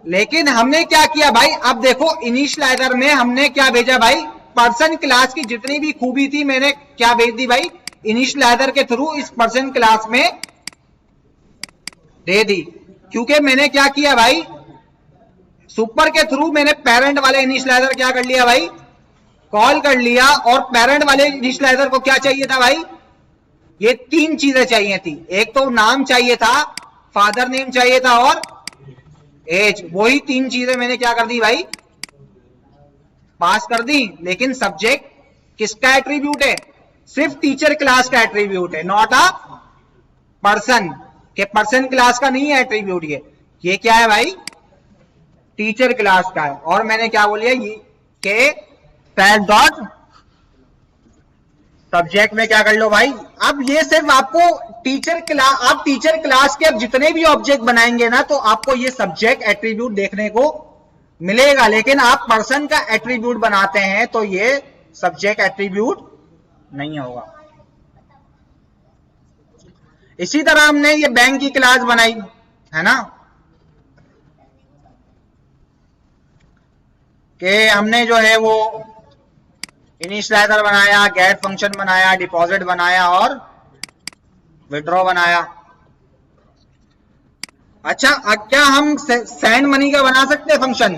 लेकिन हमने क्या किया भाई, अब देखो इनिशियलाइजर में हमने क्या भेजा भाई, पर्सन क्लास की जितनी भी खूबी थी मैंने क्या भेज दी भाई, इनिशियलाइजर के थ्रू इस पर्सन क्लास में दे दी। क्योंकि मैंने क्या किया भाई, सुपर के थ्रू मैंने पेरेंट वाले इनिशियलाइजर क्या कर लिया भाई, कॉल कर लिया। और पेरेंट वाले इनिशियलाइजर को क्या चाहिए था भाई, ये तीन चीजें चाहिए थी। एक तो नाम चाहिए था, फादर नेम चाहिए था और एज। वही तीन चीजें मैंने क्या कर दी भाई, पास कर दी। लेकिन सब्जेक्ट किसका एट्रीब्यूट है, सिर्फ टीचर क्लास का एट्रीब्यूट है, नॉट अ पर्सन, के पर्सन क्लास का नहीं है एट्रीब्यूट। ये क्या है भाई, टीचर क्लास का है। और मैंने क्या बोलिए के पैड डॉट सब्जेक्ट में क्या कर लो भाई। अब ये सिर्फ आपको टीचर क्लास, आप टीचर क्लास के अब जितने भी ऑब्जेक्ट बनाएंगे ना, तो आपको ये सब्जेक्ट एट्रीब्यूट देखने को मिलेगा। लेकिन आप पर्सन का एट्रीब्यूट बनाते हैं तो ये सब्जेक्ट एट्रीब्यूट नहीं होगा। इसी तरह हमने ये बैंक की क्लास बनाई है ना, कि हमने जो है वो इनिशियलाइजर बनाया, गेट फंक्शन बनाया, डिपॉजिट बनाया और विड्रॉ बनाया। अच्छा, क्या हम सेंड मनी का बना सकते हैं फंक्शन?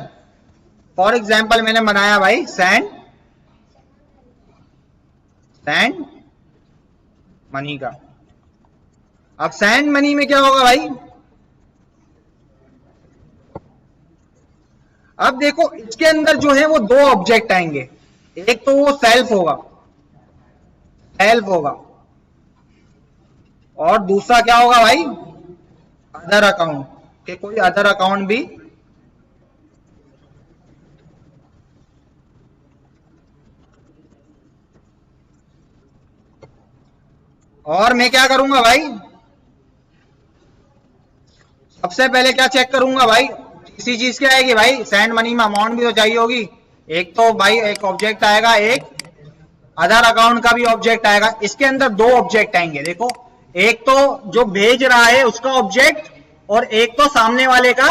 फॉर एग्जाम्पल मैंने बनाया भाई सेंड मनी का। अब सेंड मनी में क्या होगा भाई, अब देखो इसके अंदर जो है वो दो ऑब्जेक्ट आएंगे। एक तो वो सेल्फ होगा और दूसरा क्या होगा भाई, अदर अकाउंट, के कोई अदर अकाउंट भी और मैं क्या करूंगा भाई, सबसे पहले क्या चेक करूंगा भाई, इसी चीज क्या आएगी भाई, सेंड मनी में अमाउंट भी तो चाहिए होगी। एक तो भाई एक ऑब्जेक्ट आएगा, एक अदर अकाउंट का भी ऑब्जेक्ट आएगा। इसके अंदर दो ऑब्जेक्ट आएंगे। देखो, एक तो जो भेज रहा है उसका ऑब्जेक्ट और एक तो सामने वाले का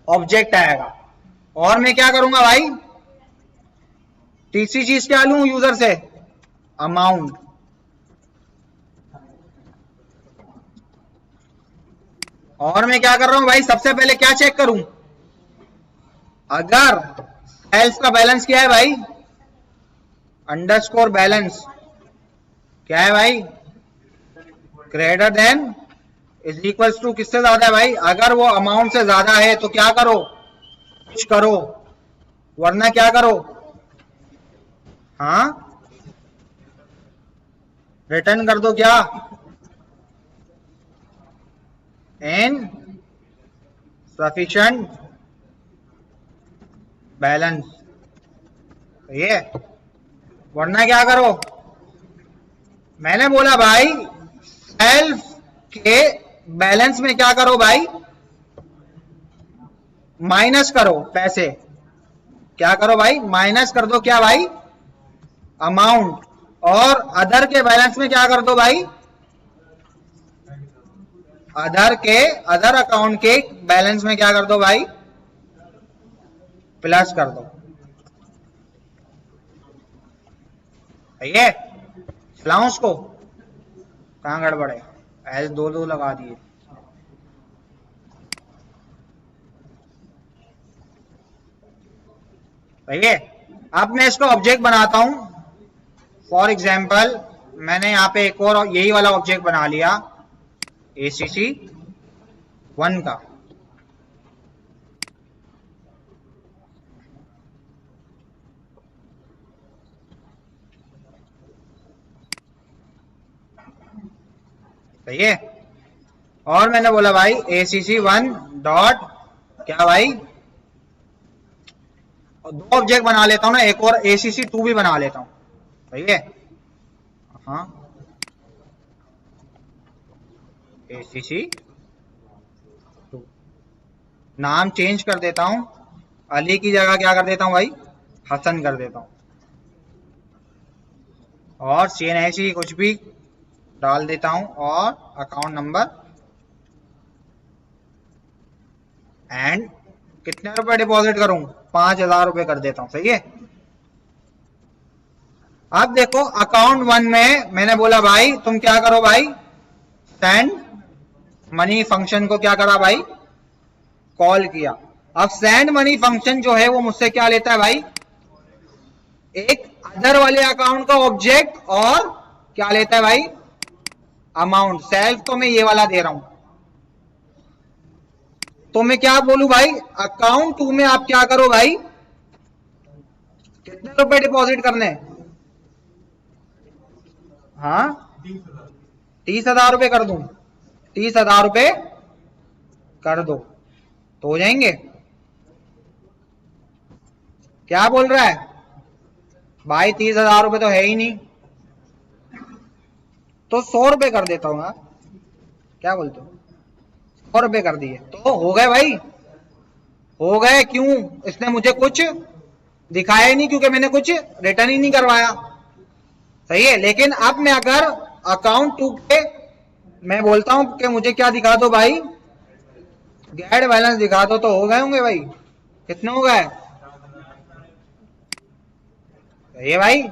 ऑब्जेक्ट आएगा। और मैं क्या करूंगा भाई, तीसरी चीज क्या लूं यूजर से, अमाउंट। और मैं क्या कर रहा हूं भाई, सबसे पहले क्या चेक करूं, अगर सेल्स का बैलेंस क्या है भाई, अंडरस्कोर बैलेंस क्या है भाई, greater than is equals to किससे ज्यादा है भाई, अगर वो अमाउंट से ज्यादा है तो क्या करो, कुछ करो, वरना क्या करो, हाँ रिटर्न कर दो क्या, इनसफिशिएंट बैलेंस। ये वरना क्या करो, मैंने बोला भाई सेल्फ के बैलेंस में क्या करो भाई, माइनस करो पैसे, क्या करो भाई, माइनस कर दो क्या भाई, अमाउंट। और अदर के बैलेंस में क्या कर दो भाई, अदर अकाउंट के बैलेंस में क्या कर दो भाई, प्लस कर दो। ये चलाऊं उसको, कहां गड़बड़ है, एस दो लगा दिए। सही है। अब मैं इसका ऑब्जेक्ट बनाता हूं। फॉर एग्जाम्पल मैंने यहां पे एक और यही वाला ऑब्जेक्ट बना लिया, ACC1 का। सही है। और मैंने बोला भाई ACC1 डॉट क्या भाई, दो ऑब्जेक्ट बना लेता हूं ना, एक और ACC2 भी बना लेता हूं। सही है, हाँ ACC2। नाम चेंज कर देता हूं, अली की जगह क्या कर देता हूं भाई, हसन कर देता हूं, और चेन ऐसी ही कुछ भी डाल देता हूं, और अकाउंट नंबर एंड कितने रुपए डिपॉजिट करूं, 5,000 रुपए कर देता हूं। सही है। अब देखो अकाउंट 1 में मैंने बोला भाई तुम क्या करो भाई, सेंड मनी फंक्शन को क्या करा भाई, कॉल किया। अब सेंड मनी फंक्शन जो है वो मुझसे क्या लेता है भाई, एक अदर वाले अकाउंट का ऑब्जेक्ट, और क्या लेता है भाई, अमाउंट। सेल्फ तो मैं ये वाला दे रहा हूं, तो मैं क्या बोलूं भाई, अकाउंट 2 में आप क्या करो भाई, कितने रुपए डिपॉजिट करने, हाँ 30,000 रुपए कर दूं, 30,000 रुपए कर दो तो हो जाएंगे। क्या बोल रहा है भाई, 30,000 रुपए तो है ही नहीं, तो 100 रुपए कर देता हूँ। क्या बोलते हो, 100 रुपए कर दिए तो हो गए भाई, हो गए। क्यों, इसने मुझे कुछ दिखाया ही नहीं, क्योंकि मैंने कुछ रिटर्न ही नहीं करवाया। सही है। लेकिन अब मैं अगर अकाउंट 2 के मैं बोलता हूं कि मुझे क्या दिखा दो भाई, गेट बैलेंस दिखा दो, तो हो गए होंगे भाई। कितने हो गए, सही है भाई।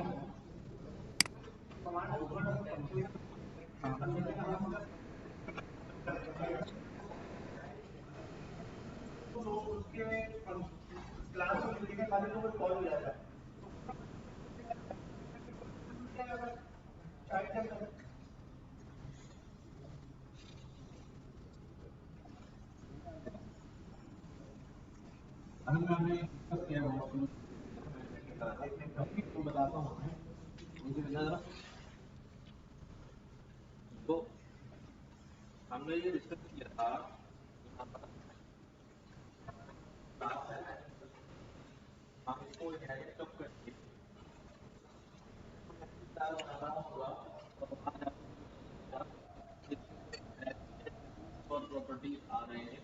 तो हमने ये डिस्कस किया था, हम इसको इनहेरिट कब करेंगे, और प्रॉपर्टीज आ रहे हैं,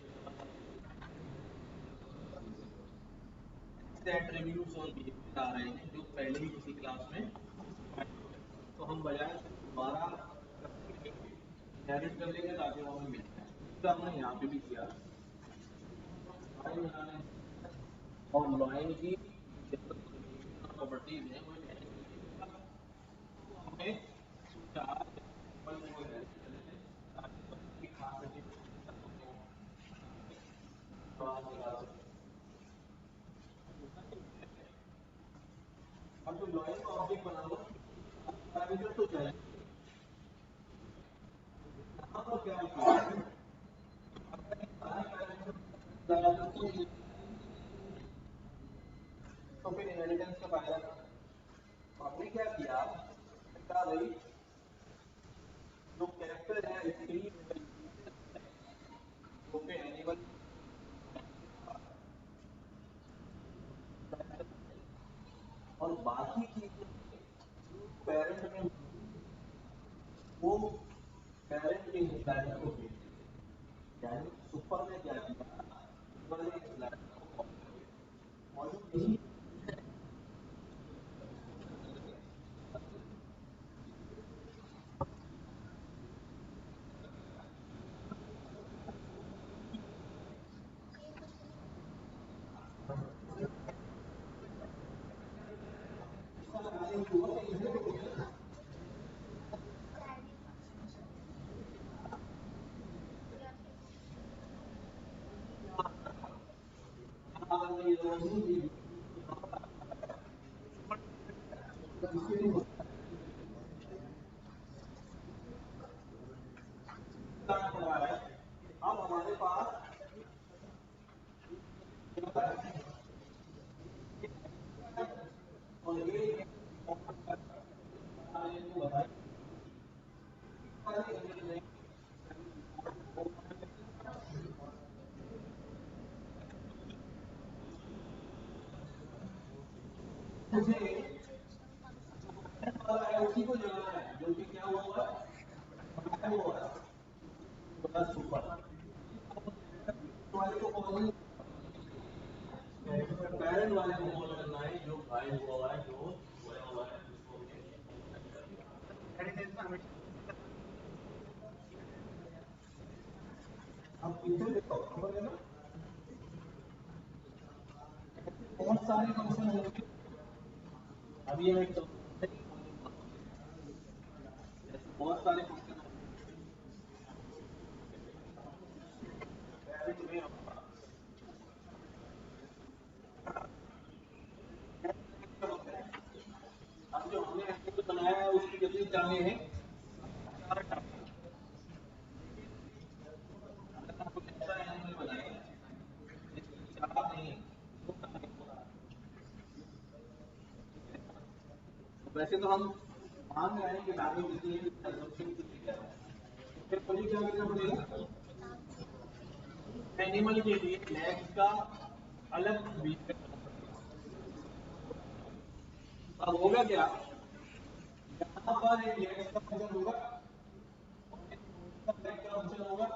एट्रीब्यूट्स और बिहेवियर आ रहे हैं जो पहले ही किसी क्लास में, तो हम बजाय दोबारा इनहेरिट कर लेंगे ताकि वो हमें मिल जाए। तो हमने यहाँ पे भी किया, और लॉइन की प्रॉपर्टीज हैं वो हमें चार अब जो लॉइन का ऑब्जेक्ट बना लो पैरामीटर तो चाहिए, यहाँ पर क्या किया तो फिर इनहेरिटेंस का फायदा आपने क्या किया, भाई जो कैरेक्टर है स्क्रीन जो पे एनिमल और बाकी चीजें पेरेंट में वो पेरेंट के इंस्टाइलर को भेज, यानी सुपर ने क्या किया, सुपर ने इंस्टाइलर को मौजूद नहीं अब हमारे पास और ये उसी को जाना है जो कि क्या हुआ है सुपर वाले को पेरेंट वाले को कॉल करना है जो घायल हुआ है, जो सोया हुआ है, जिसको हमने अब इधर देखो, समझ गए ना? बहुत सारे फंक्शन होंगे। अभी हम एक बहुत सारे फंक्शन में अब जो हमने एनिमल बनाया है उसकी कितनी टांगे हैं? 4 टांगे। अगर हम कुछ ऐसा एनिमल बनाए जिसकी 4 नहीं, 2 टांगे, वैसे तो हम मान रहे हैं कि टांगे कितनी है, assumption कितनी है, फिर मुझे क्या करना पड़ेगा? एनिमल के लिए लेग्स का अलग बीच में करना पड़ेगा। अब होगा क्या, यहाँ पर एक लेग्स का फंक्शन होगा और एक लेग का फंक्शन होगा।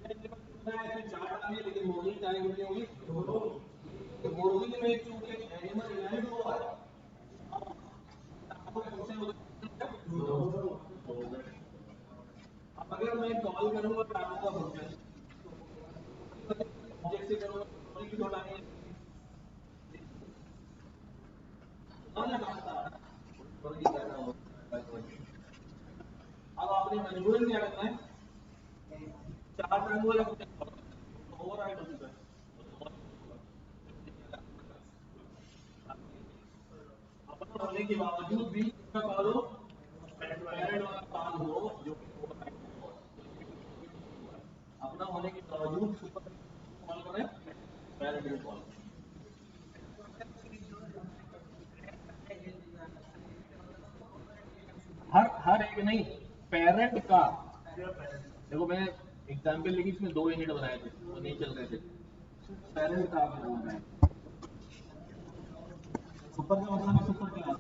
एनिमल कितना है, इसमें 4 टांगे, लेकिन मुर्गी टांगे कितनी होगी? 2। मुर्गी में चूंकि एनिमल लैंड हुआ है, अब अगर मैं कॉल करूंगा टांगों का फंक्शन, ऑब्जेक्ट से करूंगा, मुर्गी की 2 टांगे अब आपने मजबूरन क्या करना है, 4 टांगों वाला ओवर राइट हो चुका है। अपना होने के बावजूद भी कॉल हो, पैरेंट वाला कॉल हो, जो अपना होने के बावजूद सुपर कॉल करें, पैरेंट को कॉल हर एक नहीं, पेरेंट का। देखो मैंने एग्जाम्पल लिखी, इसमें 2 यूनिट बनाए थे, वो नहीं चल रहे थे। पेरेंट का आपने बोलना है। सुपर का मतलब है सुपर क्लास।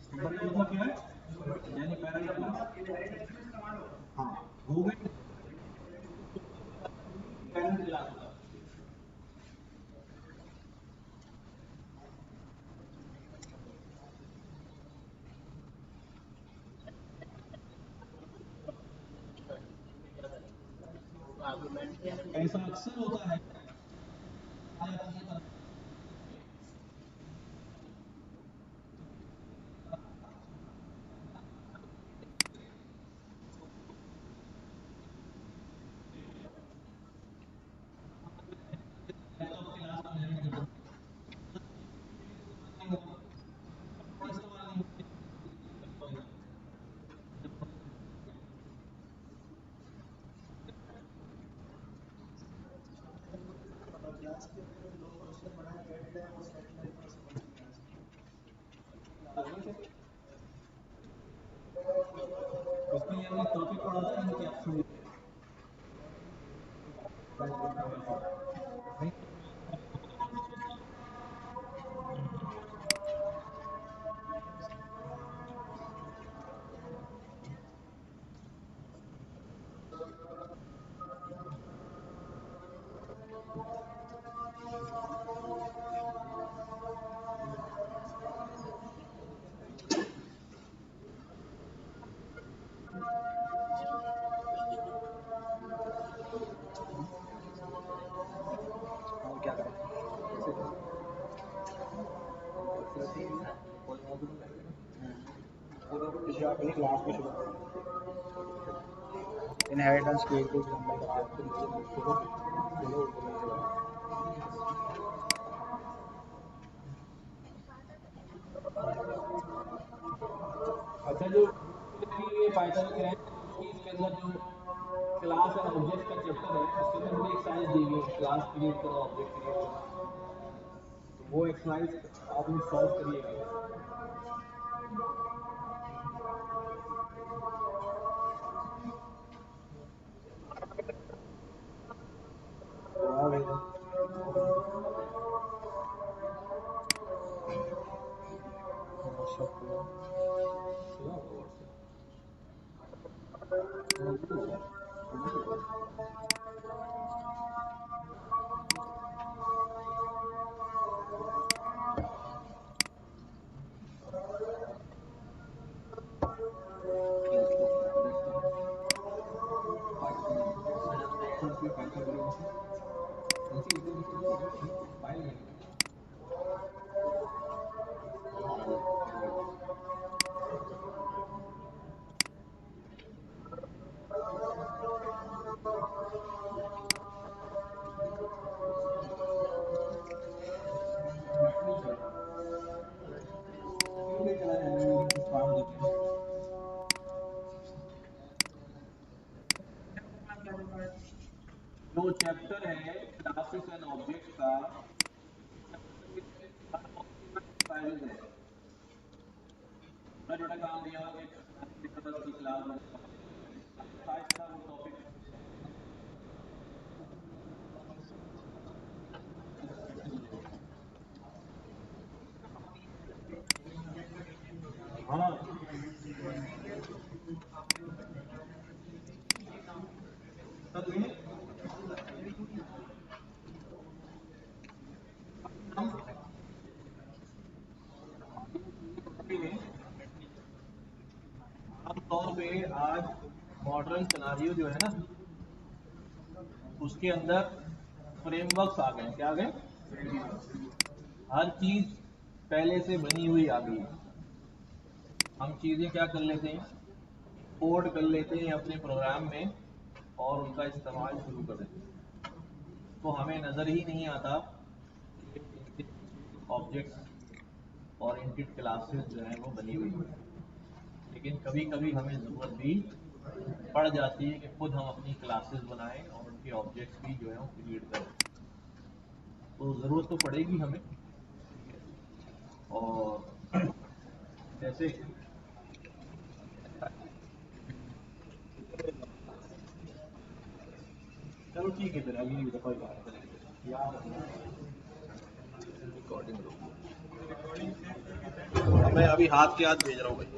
सुपर का मतलब क्या है, यानी पेरेंट क्लास। हाँ, हो गए पेरेंट क्लास। ऐसा अक्सर होता है। उसमें हमने टॉपिक पढ़ा था ना कि एब्सोल्यूट क्लास में शुरू इनहेरिटेंस की एक लंबाई का अच्छा, जो ये पाइथन के हैं इसके अंदर जो क्लास एंड ऑब्जेक्ट का चैप्टर है, उसके अंदर मुझे एक्सरसाइज दी गई है, क्लास क्रिएट करो, ऑब्जेक्ट क्रिएट करो, तो वो एक्सरसाइज आपने सॉल्व करिएगा। जो चैप्टर है क्लासेस एंड ऑब्जेक्ट्स का फाइल है, छोटा छोटा काम दिया हुआ है कि क्लास था वो टॉपिक। हाँ तब में आमतौर पे आज मॉडर्न सिनारियो जो है ना, उसके अंदर फ्रेमवर्क्स आ गए। क्या आ गए? हर चीज पहले से बनी हुई आ गई। हम चीजें क्या कर लेते हैं, कोड कर लेते हैं अपने प्रोग्राम में और उनका इस्तेमाल शुरू कर देते हैं। तो हमें नज़र ही नहीं आता ऑब्जेक्ट्स ओरिएंटेड क्लासेस जो हैं वो बनी हुई हैं। लेकिन कभी कभी हमें ज़रूरत भी पड़ जाती है कि खुद हम अपनी क्लासेस बनाएं और उनके ऑब्जेक्ट्स भी जो है वो क्रिएट करें। तो ज़रूरत तो पड़ेगी हमें। और जैसे चलो ठीक है, फिर अगली दफ़ा बात करेंगे। याद रिकॉर्डिंग मैं अभी हाथ के हाथ भेज रहा हूँ भाई।